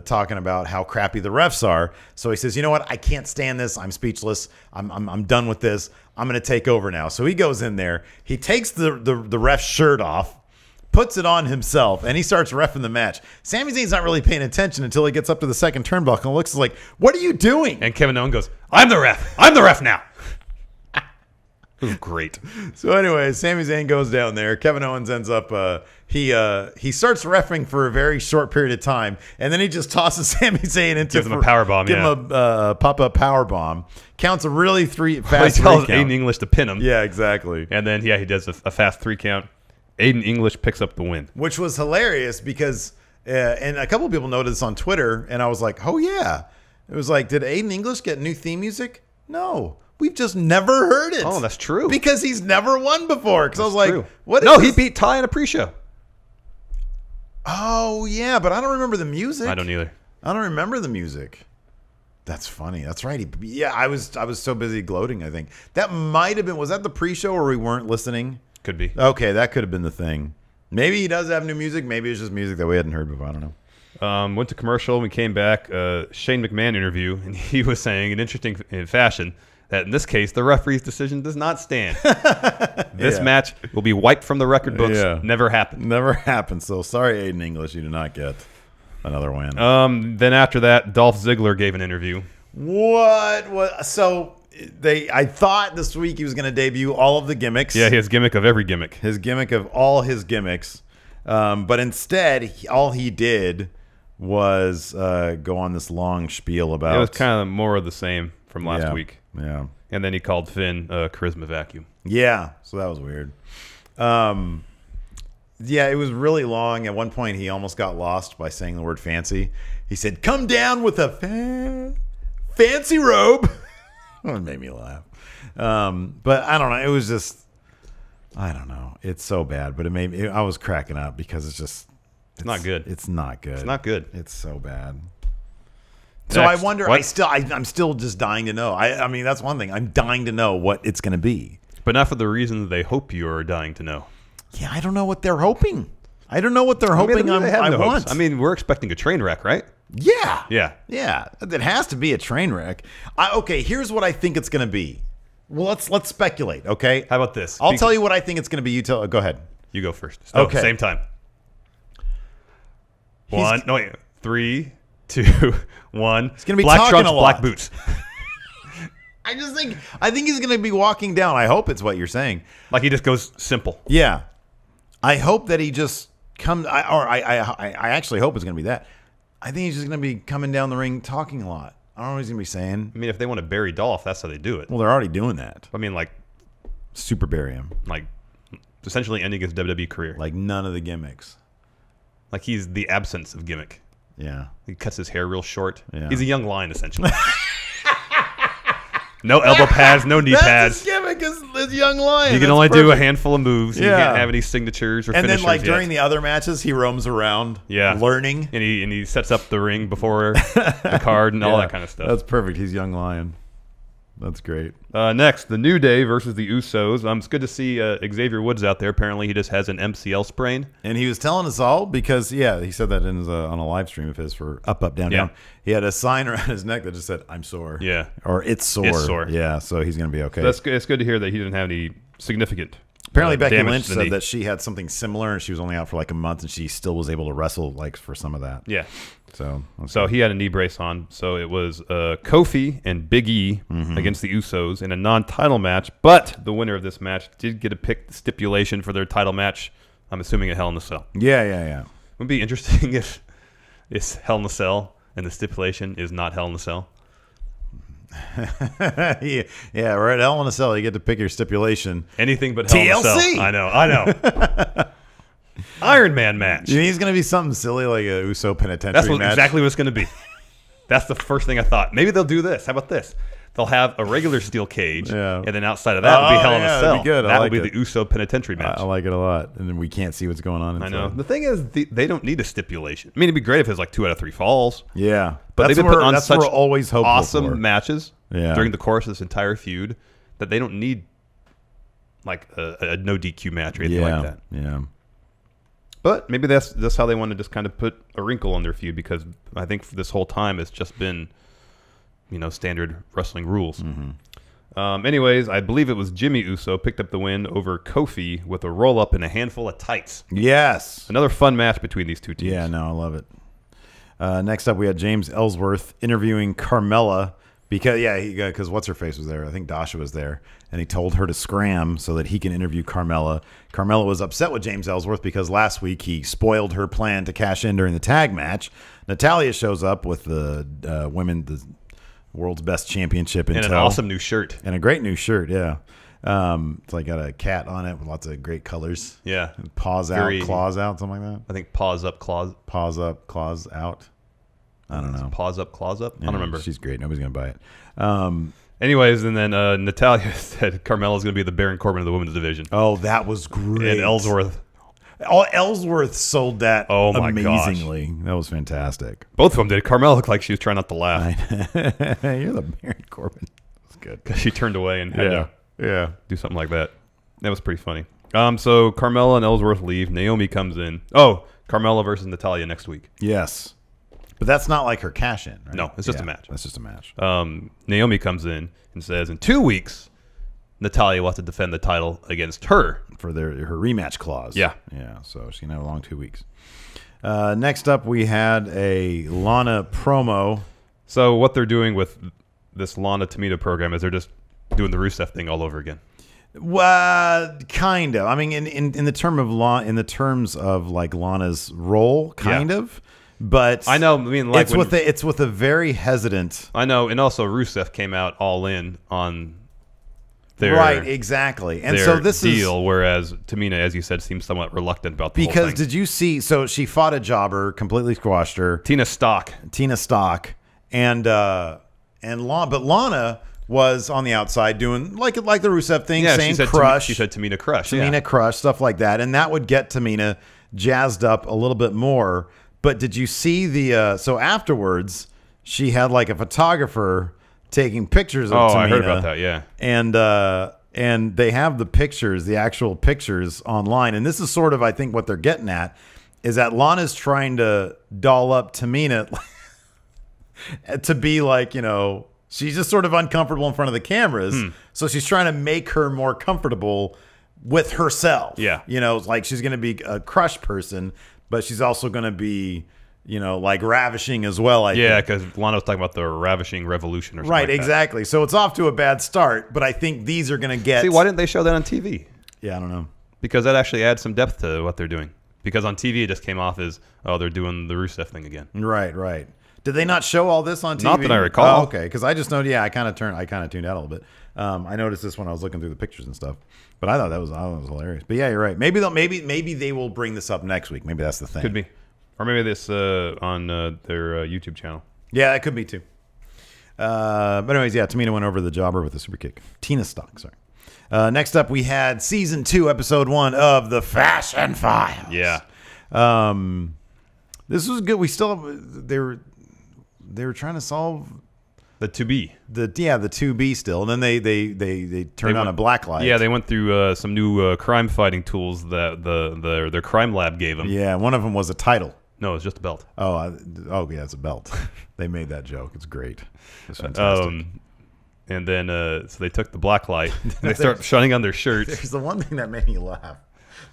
talking about how crappy the refs are. So he says, you know what? I can't stand this. I'm speechless. I'm done with this. I'm going to take over now. So he goes in there. He takes the ref's shirt off, puts it on himself, and he starts reffing the match. Sami Zayn's not really paying attention until he gets up to the second turnbuckle and looks like, what are you doing? And Kevin Owens goes, I'm the ref. I'm the ref now. It was great. So anyway, Sami Zayn goes down there. Kevin Owens ends up he starts reffing for a very short period of time, and then he just tosses Sami Zayn into gives him a power bomb. Give him a pop-up power bomb. Counts a really fast he tells 3 count. Aiden English to pin him. Yeah, exactly. And then he does a fast 3 count. Aiden English picks up the win, which was hilarious because and a couple of people noted this on Twitter, and I was like, oh yeah. It was like, did Aiden English get new theme music? No. We've just never heard it. Oh, that's true. Because he's never won before. Because I was like, true. what? No, he beat Ty in a pre-show. Oh, yeah, but I don't remember the music. I don't either. I don't remember the music. That's funny. That's right. I was so busy gloating, I think. That might have been, was that the pre-show where we weren't listening? Could be. Okay, that could have been the thing. Maybe he does have new music. Maybe it's just music that we hadn't heard before. I don't know. Went to commercial. We came back. Shane McMahon interview, and he was saying in interesting fashion that in this case, the referee's decision does not stand. This match will be wiped from the record books. Yeah. Never happened. Never happened. So sorry, Aiden English, you do not get another win. Then after that, Dolph Ziggler gave an interview. What? So I thought this week he was going to debut all of the gimmicks. Yeah, his gimmick of every gimmick. His gimmick of all his gimmicks. But instead, all he did was go on this long spiel about... It was kind of more of the same from last week. Yeah. And then he called Finn Charisma Vacuum. Yeah, so that was weird. Yeah, it was really long. At one point, he almost got lost by saying the word fancy. He said, come down with a fancy robe. It made me laugh. But I don't know. It was just... I don't know. It's so bad, but I was cracking up because it's not good. It's not good. It's not good. It's so bad. So I wonder. I'm still just dying to know. I mean, that's one thing. I'm dying to know what it's going to be. But not for the reasons they hope you are dying to know. Yeah, I don't know what they're hoping. I don't know what they're hoping. I want. I mean, we're expecting a train wreck, right? Yeah. Yeah. Yeah. It has to be a train wreck. Okay. Here's what I think it's going to be. Well, let's speculate. Okay. How about this? I'll tell you what I think it's going to be. You tell. Go ahead. You go first. Okay. Same time. 3, 2, 1. It's gonna be black talking trunks, a lot. black boots. I think he's gonna be walking down. I hope it's what you're saying. Like he just goes simple. Yeah. I hope that he just comes. I actually hope it's gonna be that. I think he's just gonna be coming down the ring talking a lot. I don't know what he's gonna be saying. I mean, if they want to bury Dolph, that's how they do it. Well, they're already doing that. I mean, like super bury him. Like essentially ending his WWE career. Like none of the gimmicks. Like he's the absence of gimmick. Yeah. He cuts his hair real short. Yeah. He's a young lion, essentially. No elbow pads, no knee pads. His gimmick is young lion. He can only do a handful of moves. He can't have any signatures or and finishers then, like, yet. during the other matches, he roams around learning. And he sets up the ring before the card and all that kind of stuff. That's perfect. He's young lion. That's great. Next, the New Day versus the Usos. It's good to see Xavier Woods out there. Apparently, he just has an MCL sprain. And he was telling us all because, he said that in his, on a live stream of his for Up, Up, Down, Down. He had a sign around his neck that just said, "I'm sore." Yeah. Or "It's sore." It's sore. Yeah, so he's going to be okay. That's good. It's good to hear that he didn't have any significant Apparently, Becky damage Lynch to the said knee. that she had something similar and she was only out for like a month and she still was able to wrestle like for some of that. Yeah. So he had a knee brace on. So it was Kofi and Big E against the Usos in a non-title match. But the winner of this match did get to pick the stipulation for their title match. I'm assuming at Hell in a Cell. Yeah. It would be interesting if it's Hell in a Cell and the stipulation is not Hell in a Cell. yeah, we're at Hell in a Cell. You get to pick your stipulation. Anything but Hell in a Cell. TLC. I know. Iron Man match. You think it's going to be something silly like a Uso penitentiary That's match? exactly what it's going to be. That's the first thing I thought. Maybe they'll do this. How about this? They'll have a regular steel cage, and then outside of that will be Hell in a Cell. That'd be good. That will be the Uso penitentiary match. I like it a lot. And then we can't see what's going on inside. I know. The thing is, they don't need a stipulation. I mean, it'd be great if it was like 2 out of 3 falls. Yeah. But they've been putting on such we're always hopeful awesome for. matches during the course of this entire feud that they don't need like a no DQ match or anything like that. Yeah. But maybe that's how they want to just kind of put a wrinkle on their feud, because I think for this whole time it's just been, standard wrestling rules. Anyways, I believe it was Jimmy Uso picked up the win over Kofi with a roll-up and a handful of tights. Yes. Another fun match between these two teams. Yeah, no, I love it. Next up, we had James Ellsworth interviewing Carmela because what's-her-face was there. I think Dasha was there. And he told her to scram so that he can interview Carmela. Carmela was upset with James Ellsworth because last week he spoiled her plan to cash in during the tag match. Natalya shows up with the the world's best championship and an awesome new shirt. And a great new shirt, yeah. It's like got a cat on it with lots of great colors. Yeah. Paws out, claws out, something like that. I think paws up, claws. Paws up, claws out. I don't know. Paws up, claws up? I don't remember. She's great. Nobody's going to buy it. Anyways, and then Natalya said Carmella's going to be the Baron Corbin of the women's division. Oh, that was great. And Ellsworth. Oh, Ellsworth sold that amazingly. Gosh. That was fantastic. Both of them did. Carmella looked like she was trying not to laugh. You're the Baron Corbin. That's good. Because she turned away and had to do something like that. That was pretty funny. So Carmella and Ellsworth leave. Naomi comes in. Oh, Carmella versus Natalya next week. Yes. But that's not like her cash-in, right? No, it's just a match. That's just a match. Naomi comes in and says in 2 weeks, Natalya will have to defend the title against her. For her rematch clause. Yeah. Yeah, so she's going to have a long 2 weeks. Next up, we had a Lana promo. So what they're doing with this Lana Tamina program is they're just doing the Rusev thing all over again. Well, kind of. I mean, in the terms of like Lana's role, kind of. But I know. I mean, like it's with a very hesitant. I know, and also Rusev came out all in on their right, exactly, and their so this deal. Whereas Tamina, as you said, seems somewhat reluctant about the whole because thing. did you see? So she fought a jobber, completely squashed her. Tina Stock, and Lana was on the outside doing like the Rusev thing, saying crush. She said Tamina crush, crush, stuff like that, and that would get Tamina jazzed up a little bit more. But did you see the so afterwards she had like a photographer taking pictures of Tamina. I heard about that, yeah. And they have the pictures, the actual pictures online. And this is sort of, I think, what they're getting at is that Lana's trying to doll up Tamina to be like, she's just sort of uncomfortable in front of the cameras. So she's trying to make her more comfortable with herself. Yeah. Like she's going to be a crush person, but she's also going to be, like ravishing as well. I think. Because Lana was talking about the ravishing revolution or something. Right, like that. exactly. So it's off to a bad start, but I think these are going to get. See, why didn't they show that on TV? Yeah, I don't know. Because that actually adds some depth to what they're doing. Because on TV it just came off as, they're doing the Rusev thing again. Right. Did they not show all this on TV? Not that I recall. Oh, okay, because I just know. Yeah, I kind of tuned out a little bit. I noticed this when I was looking through the pictures and stuff. But I thought that was hilarious. But yeah, you're right. Maybe they will bring this up next week. Maybe that's the thing. Could be, or maybe this on their YouTube channel. Yeah, that could be too. But anyways, yeah, Tamina went over the jobber with a super kick. Tina Stock, sorry. Next up, we had season 2, episode 1 of the Fashion Files. Yeah. This was good. We still they were trying to solve the 2B. The 2B still, and then they turned on a black light. Yeah, they went through some new crime fighting tools that their crime lab gave them. Yeah, one of them was a title. No, it's just a belt. Oh yeah, it's a belt. They made that joke. It's great. It's fantastic. And then so they took the black light. And they start shining on their shirts. There's the one thing that made me laugh.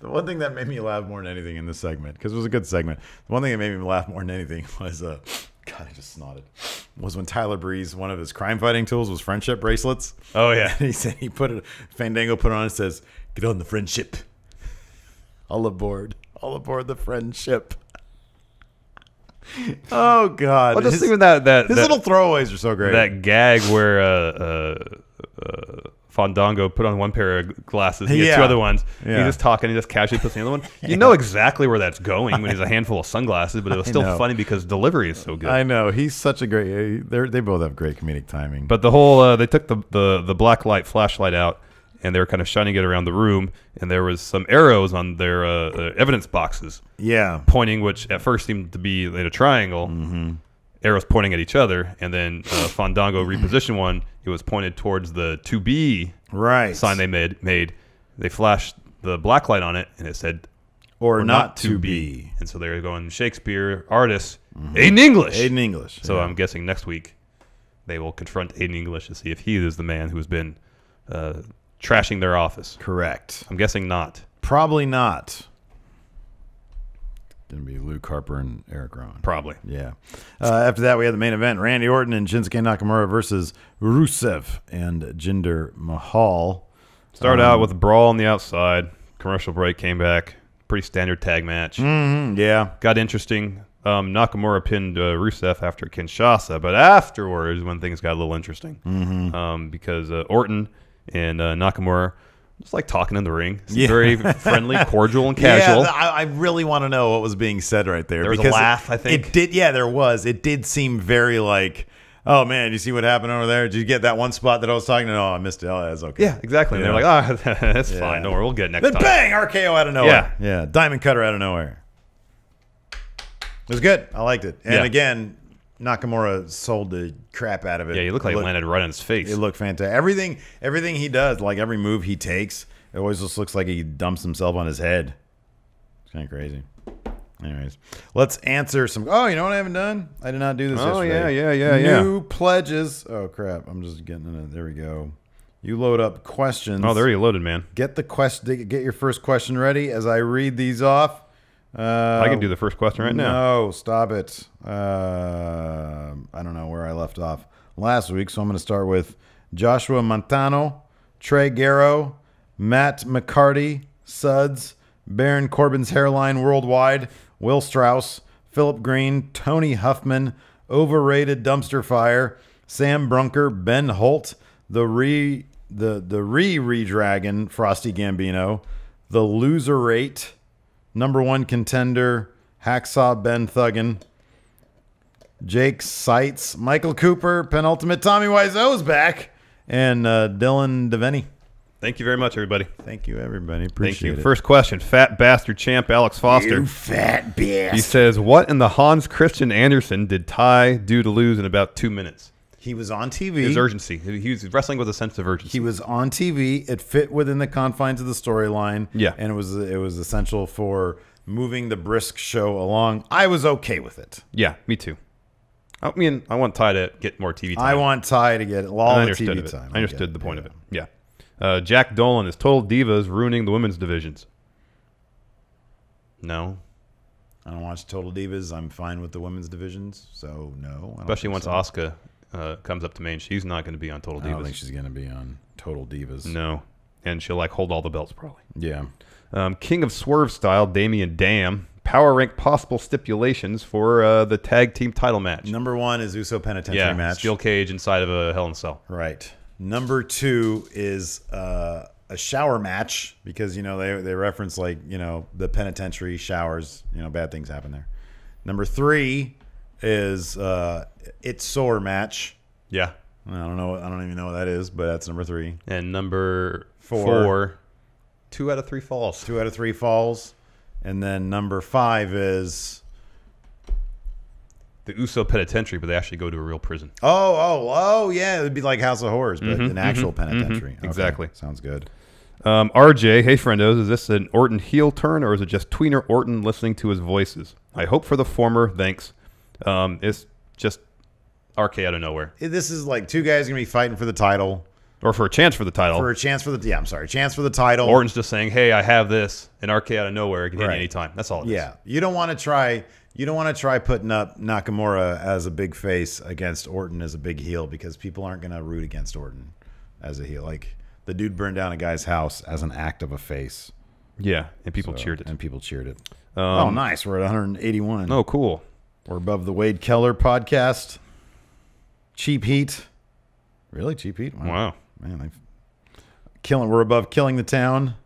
The one thing that made me laugh more than anything in this segment, because it was a good segment. The one thing that made me laugh more than anything was God, I just snotted. Was when Tyler Breeze, one of his crime fighting tools was friendship bracelets. Oh yeah. And he said Fandango put it on and says, "Get on the friendship. All aboard the friendship." Oh God! Well, just even that little throwaways are so great. That gag where Fandango put on one pair of glasses, he gets 2 other ones. Yeah. He's just talking, he just casually puts the other one. You know exactly where that's going when he's a handful of sunglasses, but it was still funny because delivery is so good. I know, he's such a great. They both have great comedic timing. But the whole they took the black light flashlight out, and they were kind of shining it around the room, and there was some arrows on their evidence boxes. Yeah, pointing, which at first seemed to be in a triangle. Mm-hmm. Arrows pointing at each other, and then Fandango repositioned one. It was pointed towards the 2B sign they made. They flashed the black light on it, and it said, or not to be. And so they were going, Shakespeare, artists, Aiden English. Aiden English. So I'm guessing next week they will confront Aiden English to see if he is the man who's been trashing their office. Correct. I'm guessing not. Probably not. Going to be Luke Harper and Eric Rowan. Probably. Yeah. After that, we had the main event. Randy Orton and Shinsuke Nakamura versus Rusev and Jinder Mahal. Started out with a brawl on the outside. Commercial break, came back. Pretty standard tag match. Yeah. Got interesting. Nakamura pinned Rusev after Kinshasa, but afterwards when things got a little interesting. Because Orton and Nakamura just like talking in the ring. Very friendly, cordial, and casual. Yeah, I really want to know what was being said right there. There was a laugh, I think. It did. Yeah, there was. It did seem very like, oh man, you see what happened over there? Did you get that one spot that I was talking to? No, I missed it. Oh, that's okay. Yeah, exactly. And they're like, oh, that's fine. Don't worry, we'll get it next then time. Bang! RKO out of nowhere. Yeah. Diamond cutter out of nowhere. It was good. I liked it. And again, Nakamura sold the crap out of it. Yeah, he looked like it landed right on his face. It looked fantastic. Everything he does, like every move he takes, it always just looks like he dumps himself on his head. It's kind of crazy. Anyways, let's answer some. Oh, you know what I haven't done? I did not do this yesterday. Yeah. New pledges. Oh, crap. I'm just getting in it. There we go. You load up questions. Oh, there you loaded, man. Get your first question ready as I read these off. I can do the first question right now. No, stop it. I don't know where I left off last week, so I'm going to start with Joshua Montano, Trey Garrow, Matt McCarty, Suds, Baron Corbin's Hairline Worldwide, Will Strauss, Philip Green, Tony Huffman, Overrated Dumpster Fire, Sam Brunker, Ben Holt, the Re-Dragon, Frosty Gambino, the Loser Rate, Number 1 Contender, Hacksaw Ben Thuggin, Jake Seitz, Michael Cooper, Penultimate Tommy Wiseau's back, and Dylan Devaney. Thank you very much, everybody. Thank you, everybody. Appreciate it. First question, Fat Bastard Champ Alex Foster. You fat bitch. He says, what in the Hans Christian Andersen did Ty do to lose in about 2 minutes? He was on TV. His urgency. He was wrestling with a sense of urgency. He was on TV. It fit within the confines of the storyline. Yeah. And it was essential for moving the brisk show along. I was okay with it. Yeah, me too. I mean, I want Ty to get more TV time. I want Ty to get all the TV time. I understood the point of it. Yeah. Jack Dolan is Total Divas ruining the women's divisions. No. I don't watch Total Divas. I'm fine with the women's divisions, so no. Especially once Asuka comes up to main. She's not going to be on Total Divas. I don't think she's going to be on Total Divas. No. And she'll like hold all the belts probably. Yeah. King of Swerve style, Damian Dam. power rank possible stipulations for the tag team title match. Number 1 is Uso Penitentiary match. Steel cage inside of a Hell in a Cell. Right. Number 2 is a shower match because, they reference, the penitentiary showers. Bad things happen there. Number 3 is It's Sore match. Yeah. I don't even know what that is, but that's number 3. And number 4, 2 out of 3 falls. 2 out of 3 falls. And then number 5 is the Uso Penitentiary, but they actually go to a real prison. Oh, yeah. It would be like House of Horrors, but an actual penitentiary. Okay. Exactly. Sounds good. RJ, hey friendos, is this an Orton heel turn or is it just tweener Orton listening to his voices? I hope for the former. Thanks. It's just RK out of nowhere. This is like 2 guys going to be fighting for the title. Or for a chance for the title. Chance for the title. Orton's just saying, hey, I have this, and RK out of nowhere can hit me anytime. That's all it is. Yeah. You don't want to try putting up Nakamura as a big face against Orton as a big heel because people aren't going to root against Orton as a heel. Like, the dude burned down a guy's house as an act of a face. Yeah, and people cheered it. Oh, nice. We're at 181. Oh, cool. We're above the Wade Keller podcast. Cheap Heat. Really? Cheap Heat? Wow. Man, we're above Killing the Town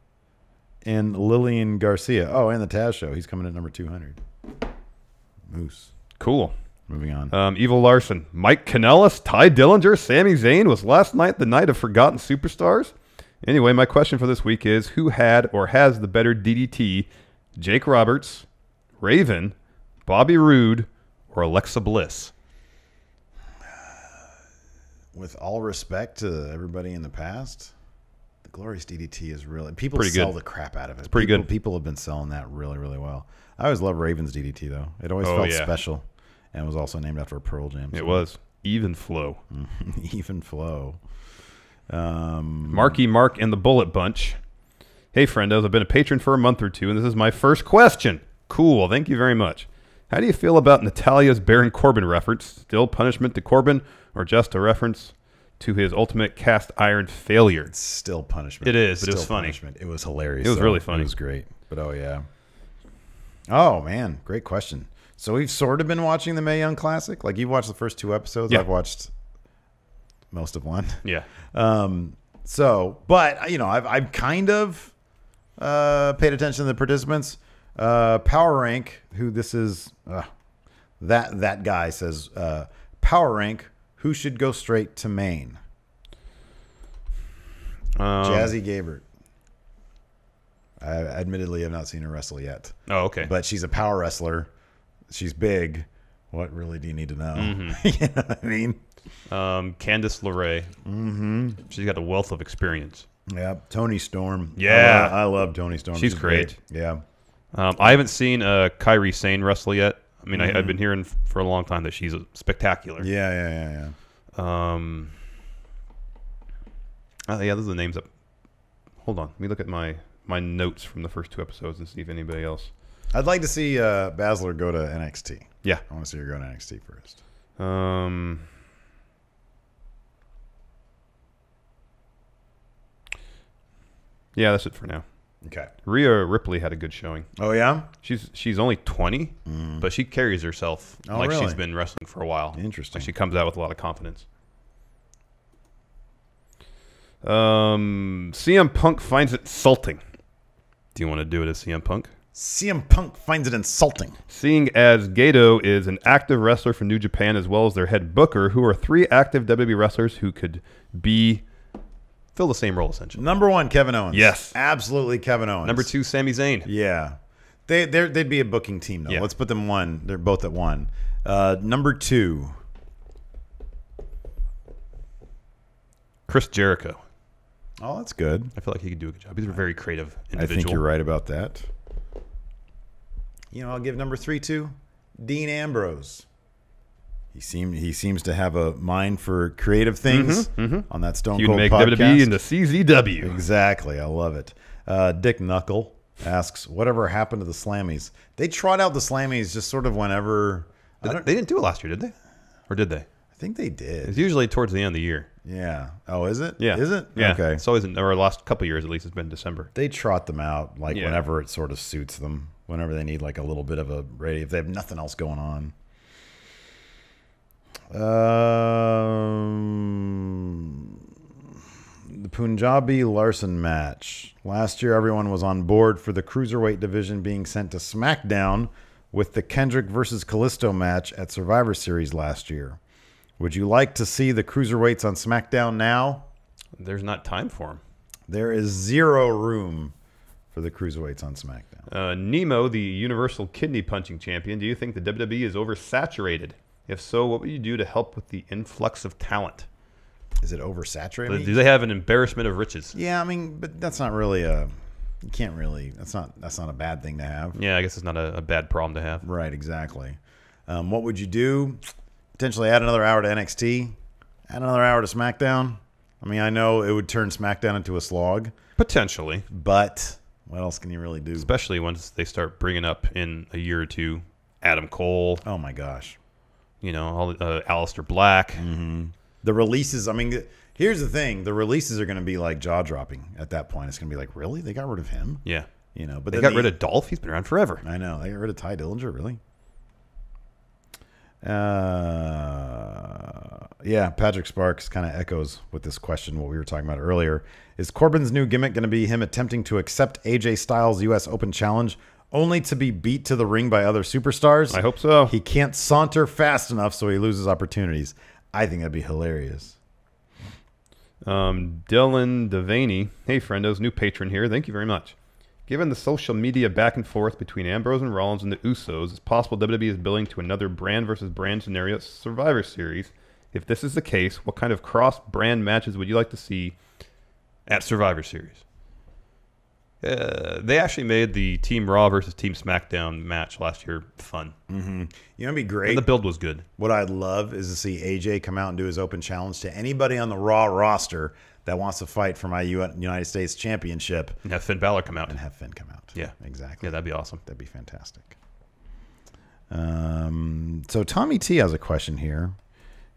and Lillian Garcia. Oh, and the Taz Show. He's coming at number 200. Moose. Cool. Moving on. Evil Larson. Mike Kanellis, Ty Dillinger, Sami Zayn. Was last night the night of forgotten superstars? Anyway, my question for this week is, who had or has the better DDT? Jake Roberts, Raven, Bobby Roode, or Alexa Bliss? With all respect to everybody in the past, the Glorious DDT is really... People pretty sell good. the crap out of it. It's pretty good. People have been selling that really, really well. I always loved Raven's DDT, though. It always felt special and was also named after a Pearl Jam. It was. Even flow. Even flow. Marky Mark and the Bullet Bunch. Hey, friendos. I've been a patron for a month or 2, and this is my first question. Cool. Thank you very much. How do you feel about Natalia's Baron Corbin reference? Still punishment to Corbin, or just a reference to his ultimate cast iron failure? It's still punishment. It is, but it was funny. Punishment. It was hilarious. It was really funny. It was great. But oh, yeah. Oh, man. Great question. So we've sort of been watching the Mae Young Classic. Like, you've watched the first 2 episodes. Yeah. I've watched most of one. Yeah. But, I've kind of paid attention to the participants. Power Rank, who this is, that guy says, Power Rank, who should go straight to Maine? Jazzy Gabert. I admittedly have not seen her wrestle yet. Oh, okay. But she's a power wrestler. She's big. What really do you need to know? Mm-hmm. You know what I mean? Candice LeRae. Mm-hmm. She's got a wealth of experience. Yeah. Toni Storm. Yeah. I love Toni Storm. She's great. Yeah. I haven't seen Kairi Sane wrestle yet. I mean, I've been hearing for a long time that she's spectacular. Yeah. Yeah, those are the names up. Hold on. Let me look at my notes from the first 2 episodes and see if anybody else. I'd like to see Baszler go to NXT. Yeah. I want to see her go to NXT first. Yeah, that's it for now. Okay. Rhea Ripley had a good showing. Oh, yeah? She's only 20, but she carries herself like really? she's been wrestling for a while. Interesting. Like she comes out with a lot of confidence. CM Punk finds it insulting. Do you want to do it as CM Punk? CM Punk finds it insulting. Seeing as Gato is an active wrestler for New Japan as well as their head booker, who are 3 active WWE wrestlers who could fill the same role, essentially. Number 1, Kevin Owens. Yes. Absolutely Kevin Owens. Number 2, Sami Zayn. Yeah. They'd be a booking team, though. Yeah. Let's put them 1. They're both at 1. Number 2. Chris Jericho. Oh, that's good. I feel like he could do a good job. He's a very creative individual. I think you're right about that. I'll give number 3 to Dean Ambrose. He seems to have a mind for creative things on that Stone Cold make podcast. WWE into CZW. Exactly. I love it. Dick Knuckle asks, whatever happened to the Slammies? They trot out the Slammies just sort of whenever. They didn't do it last year, did they? Or did they? I think they did. It's usually towards the end of the year. Yeah. Oh, is it? Yeah. Is it? Yeah. Okay. It's always, or the last couple of years at least, it's been December. They trot them out like Yeah. whenever it sort of suits them. Whenever they need like a little bit of a radio, if they have nothing else going on. The Punjabi Larson match. Last year, everyone was on board for the Cruiserweight division being sent to SmackDown with the Kendrick versus Kalisto match at Survivor Series last year. Would you like to see the Cruiserweights on SmackDown now? There's not time for them. There is zero room for the Cruiserweights on SmackDown. Nemo, the Universal Kidney Punching Champion, do you think the WWE is oversaturated? If so, what would you do to help with the influx of talent? Is it oversaturated? Do they have an embarrassment of riches? Yeah, I mean, but that's not really a. You can't really. That's not a bad thing to have. Yeah, I guess it's not a bad problem to have. Right, exactly. What would you do? Potentially add another hour to NXT, add another hour to SmackDown. I mean, I know it would turn SmackDown into a slog. Potentially. But what else can you really do? Especially once they start bringing up in a year or two Adam Cole. Oh, my gosh. You know, all Aleister Black. Mm-hmm. The releases, I mean, here's the thing. The releases are going to be like jaw-dropping at that point. It's going to be like, really? They got rid of him? Yeah. You know, but they got rid of Dolph. He's been around forever. I know. They got rid of Ty Dillinger, really? Yeah, Patrick Sparks kind of echoes with this question what we were talking about earlier. Is Corbin's new gimmick going to be him attempting to accept AJ Styles' U.S. Open Challenge only to be beat to the ring by other superstars? I hope so. He can't saunter fast enough, so he loses opportunities. I think that'd be hilarious. Dylan Devaney. Hey, friendos, new patron here. Thank you very much. Given the social media back and forth between Ambrose and Rollins and the Usos, it's possible WWE is building to another brand versus brand scenario at Survivor Series. If this is the case, what kind of cross-brand matches would you like to see at Survivor Series? They actually made the Team Raw versus Team SmackDown match last year fun. Mm-hmm. You know, it'd be great. And the build was good. What I'd love is to see AJ come out and do his open challenge to anybody on the Raw roster that wants to fight for my United States Championship. And have Finn Balor come out. And have Finn come out. Yeah. Exactly. Yeah, that'd be awesome. That'd be fantastic. So Tommy T has a question here.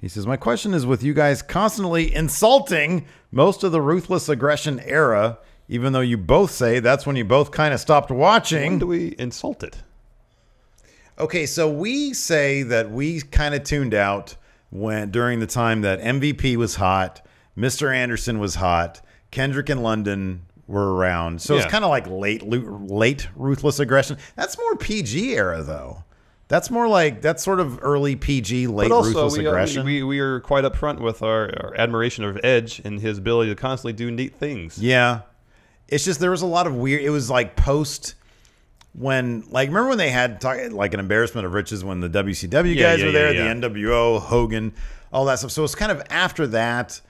He says, my question is with you guys constantly insulting most of the Ruthless Aggression era, even though you both say that's when you both kind of stopped watching. When do we insult it? Okay, so we say that we kind of tuned out during the time that MVP was hot, Mr. Anderson was hot, Kendrick and London were around. So it's kind of like late Ruthless Aggression. That's more PG era, though. That's more like, that's sort of early PG, late Ruthless Aggression. We are quite upfront with our admiration of Edge and his ability to constantly do neat things. Yeah. It's just there was a lot of weird, it was like post when, like, remember when they had like an embarrassment of riches when the WCW guys were there, the NWO, Hogan, all that stuff. So it's kind of after that.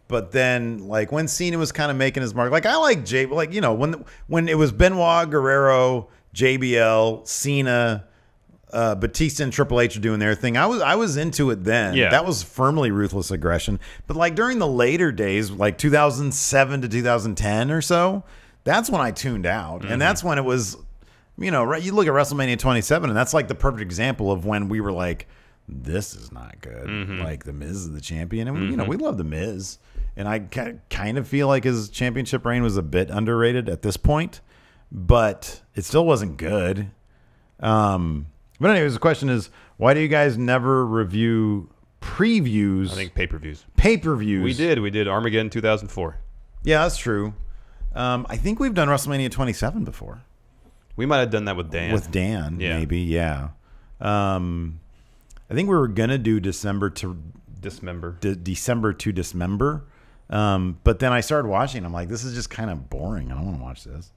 But then, like, when Cena was kind of making his mark, like, I like like, you know, when it was Benoit, Guerrero, JBL, Cena, Batista and Triple H are doing their thing. I was into it then. Yeah. That was firmly Ruthless Aggression. But like during the later days, like 2007 to 2010 or so, that's when I tuned out. And that's when it was, you know, right, you look at WrestleMania 27 and that's like the perfect example of when we were like, this is not good. Like the Miz is the champion. And you know, we love the Miz. And I kind of feel like his championship reign was a bit underrated at this point, but it still wasn't good. But anyways, the question is, why do you guys never review previews? I think pay-per-views. Pay-per-views. We did Armageddon 2004. Yeah, that's true. I think we've done WrestleMania 27 before. We might have done that with Dan. With Dan, maybe, yeah. I think we were going to do December to Dismember. But then I started watching. I'm like, this is just kind of boring. I don't want to watch this.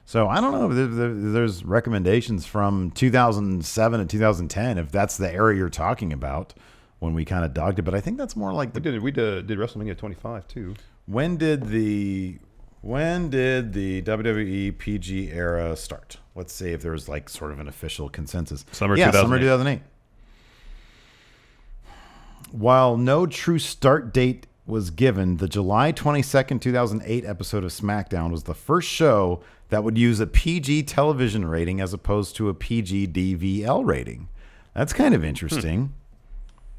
So I don't know if there's recommendations from 2007 to 2010, if that's the era you're talking about when we kind of dogged it. But I think that's more like we did WrestleMania 25 too. When did the WWE PG era start? Let's see if there was like sort of an official consensus. Summer 2008. While no true start date was given, the July 22nd, 2008 episode of SmackDown was the first show that would use a PG television rating as opposed to a PG DVL rating. That's kind of interesting.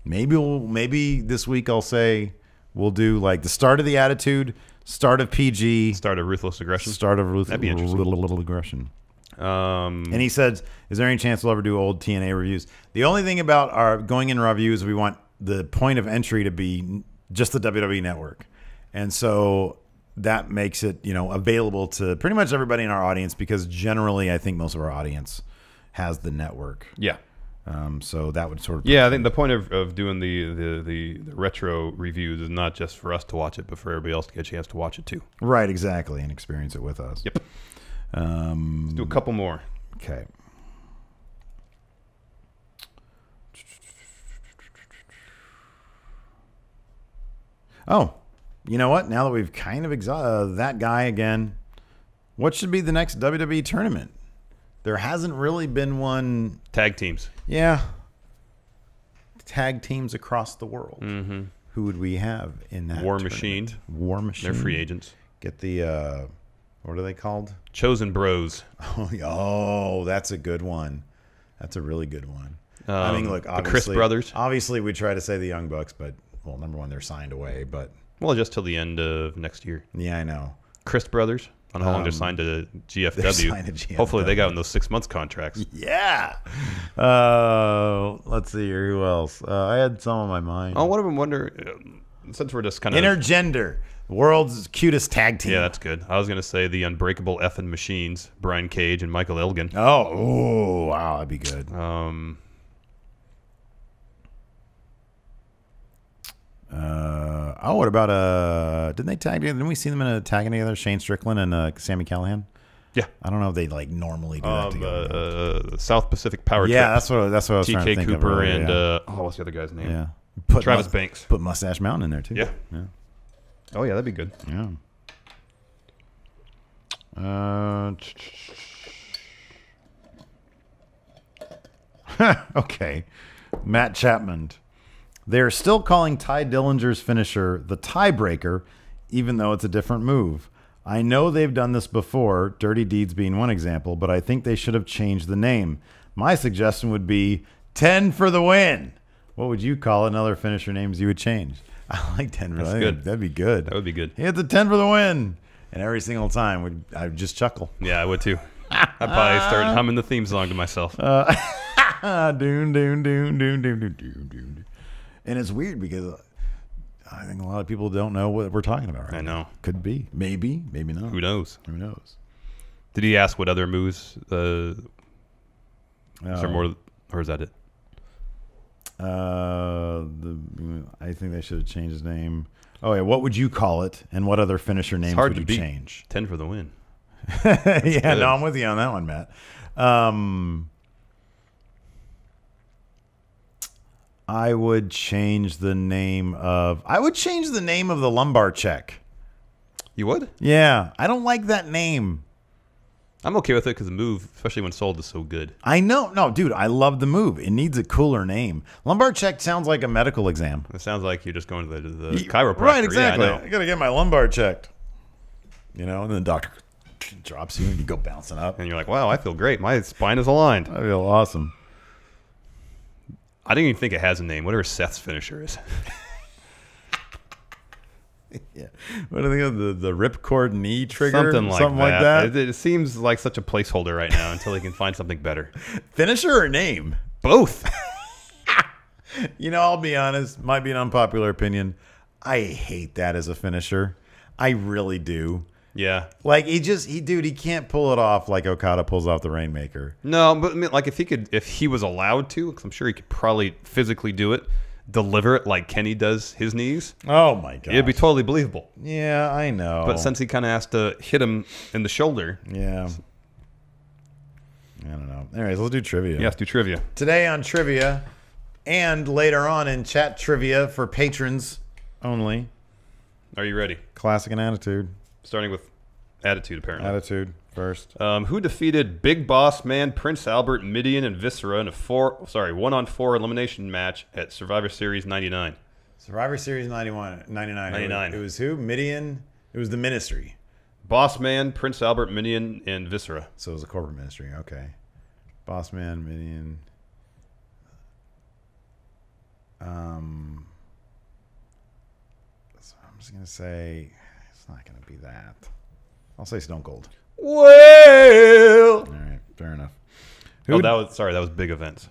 Maybe this week I'll say we'll do like the start of the Attitude, start of PG, Start of Ruthless Aggression. start of That'd be interesting. little aggression. And And he said, "Is there any chance we'll ever do old TNA reviews?" The only thing about our going in reviews, we want the point of entry to be just the WWE Network, and so that makes it available to pretty much everybody in our audience because generally, I think most of our audience has the network. yeah. So that would sort of Yeah, I think the point of doing the retro reviews is not just for us to watch it, but for everybody else to get a chance to watch it too. right, exactly, and experience it with us. Yep. Let's do a couple more. Okay. Oh, you know what? Now that we've kind of that guy again, what should be the next WWE tournament? There hasn't really been one. Tag teams. Yeah. Tag teams across the world. Mm-hmm. Who would we have in that War tournament? Machine. War Machine. They're free agents. Get the, what are they called? Chosen Bros. Oh, that's a good one. That's a really good one. I mean, look, the obviously, Chris brothers. Obviously, we try to say the Young Bucks, but well, number one, they're signed away. But Well, just till the end of next year. yeah, I know. Chris brothers. I don't know how long they're signed to GFW. They're signed to GFW. Hopefully they got in those 6 months contracts. Yeah. Let's see here. Who else? I had some on my mind. Oh, what do I wonder? Since we're just kind of Intergender, world's cutest tag team. Yeah, that's good. I was gonna say the Unbreakable Effing Machines, Brian Cage and Michael Elgin. Oh, wow, that'd be good. What about didn't they tag together? Didn't we see them in a tagging together? Shane Strickland and Sami Callihan. Yeah, I don't know if they like normally do that together. South Pacific Power Trip. Yeah, that's what I was trying to TK think Cooper of. and Yeah. what's the other guy's name? Yeah. Travis Banks. Put Mustache Mountain in there too. Yeah. Yeah. Oh yeah, that'd be good. Yeah. Okay. Matt Chapman. They're still calling Ty Dillinger's finisher the tiebreaker, even though it's a different move. I know they've done this before, Dirty Deeds being one example, but I think they should have changed the name. My suggestion would be 10 for the win. What would you call it? Another finisher names you would change? I like 10 for the win. good. That'd be good. That would be good. He hit the 10 for the win. And every single time, I would just chuckle. Yeah, I would too. I'd probably start humming the theme song to myself. Doon, doon, doon, doon, doon, doon, doon, doon. And it's weird because I think a lot of people don't know what we're talking about right now. I know. Could be. Maybe. Maybe not. Who knows? Who knows? Did he ask what other moves? Is there more, or is that it? I think they should have changed his name. Oh, yeah. What would you call it? And what other finisher names hard would to you beat. change? 10 for the win. Yeah, good. no, I'm with you on that one, Matt. I would change the name of the lumbar check. You would? Yeah, I don't like that name. I'm okay with it because the move, especially when sold, is so good. I know. No, dude, I love the move. It needs a cooler name. Lumbar check sounds like a medical exam. It sounds like you're just going to the chiropractor. Right, exactly. Yeah, I know. I got to get my lumbar checked. And then the doctor drops you and you go bouncing up. And you're like, wow, I feel great. My spine is aligned. I feel awesome. I didn't even think it has a name. Whatever Seth's finisher is. Yeah. What do they have? The ripcord knee trigger? Something like that. It seems like such a placeholder right now until they can find something better. Finisher or name? Both. I'll be honest. Might be an unpopular opinion. I hate that as a finisher. I really do. Yeah. Like he can't pull it off like Okada pulls off the Rainmaker. No, but I mean, like if he was allowed to, because I'm sure he could probably physically do it, deliver it like Kenny does his knees. Oh my god. It'd be totally believable. Yeah, I know. But since he kind of has to hit him in the shoulder. Yeah. I don't know. Anyways, let's do trivia. Yeah, let's do trivia. Today on trivia and later on in chat trivia for patrons only. Are you ready? Classic and Attitude. Starting with Attitude, apparently. Attitude first. Who defeated Big Boss Man, Prince Albert, Midian, and Viscera in a 1-on-4 elimination match at Survivor Series 99? Survivor Series 99. 99. It was who? Midian? It was the Ministry. Boss Man, Prince Albert, Midian, and Viscera. So it was a corporate ministry. Okay. Boss Man, Midian. So I'm just gonna say it's not gonna be that. I'll say Stone Cold. Well, All right, fair enough. that was big events.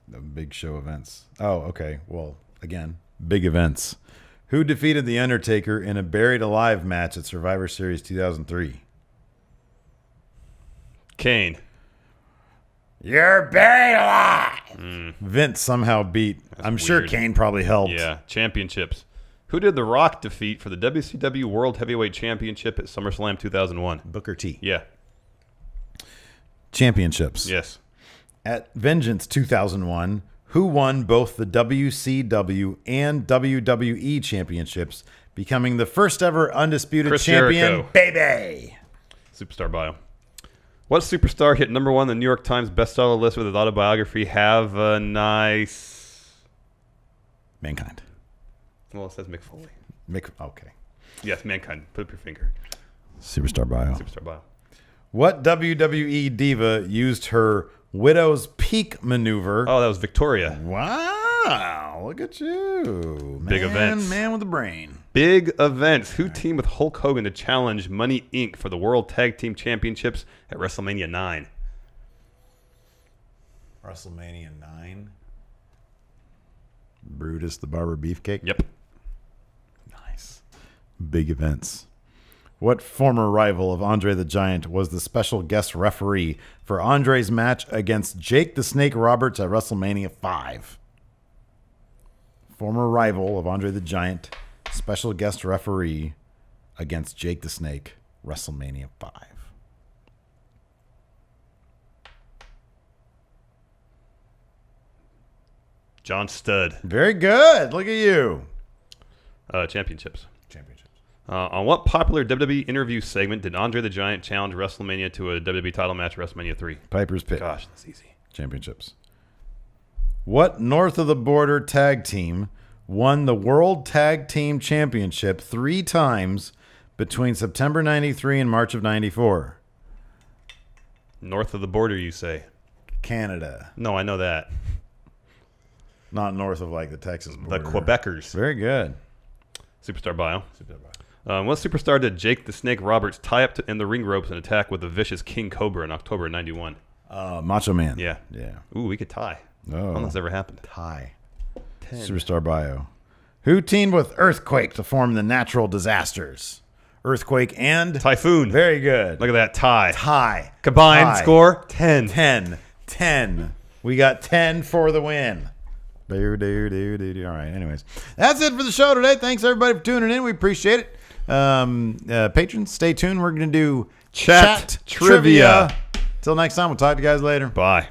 The big show events. Oh, okay. Well, again, big events. Who defeated The Undertaker in a Buried Alive match at Survivor Series 2003? Kane. You're buried alive. Vince somehow beat. I'm sure weird. Kane probably helped. Yeah, championships. Who did The Rock defeat for the WCW World Heavyweight Championship at SummerSlam 2001? Booker T. Yeah. Championships. Yes. At Vengeance 2001, who won both the WCW and WWE championships, becoming the first ever undisputed Chris champion? Jericho. Baby. Superstar bio. What superstar hit #1 on the New York Times bestseller list with his autobiography, Have a Nice... Mankind. Well, it says Mick Foley. Okay. Yes, Mankind. Put up your finger. Superstar bio. Superstar bio. What WWE diva used her Widow's Peak maneuver? Oh, that was Victoria. Wow. Look at you. Big events. Man with a brain. Big events. Who teamed with Hulk Hogan to challenge Money Inc. for the World Tag Team Championships at WrestleMania 9? WrestleMania 9. Brutus the Barber Beefcake? Yep. Nice. Big events. What former rival of Andre the Giant was the special guest referee for Andre's match against Jake the Snake Roberts at WrestleMania 5? Former rival of Andre the Giant, special guest referee against Jake the Snake, WrestleMania 5. John Studd. Very good. Look at you. Championships. Championships. On what popular WWE interview segment did Andre the Giant challenge WrestleMania to a WWE title match at WrestleMania 3? Piper's Pit. Gosh, that's easy. Championships. What north of the border tag team won the World Tag Team Championship 3 times between September 93 and March of 94? North of the border, you say? Canada. No, I know that. Not north of like the Texas border. The Quebecers. Very good. Superstar bio. What superstar did Jake the Snake Roberts tie up in the ring ropes and attack with the vicious King Cobra in October of 91? Macho Man. Yeah. Yeah. Ooh, we could tie. Oh. When that's ever happened. Tie. 10. Superstar bio. Who teamed with Earthquake to form the Natural Disasters? Earthquake and Typhoon. Very good. Look at that tie. Tie. Combined Tie. score 10. 10. We got 10 for the win. All right, anyways. That's it for the show today. Thanks, everybody, for tuning in. We appreciate it. Patrons, stay tuned. We're going to do Chat Trivia. Till next time, we'll talk to you guys later. Bye.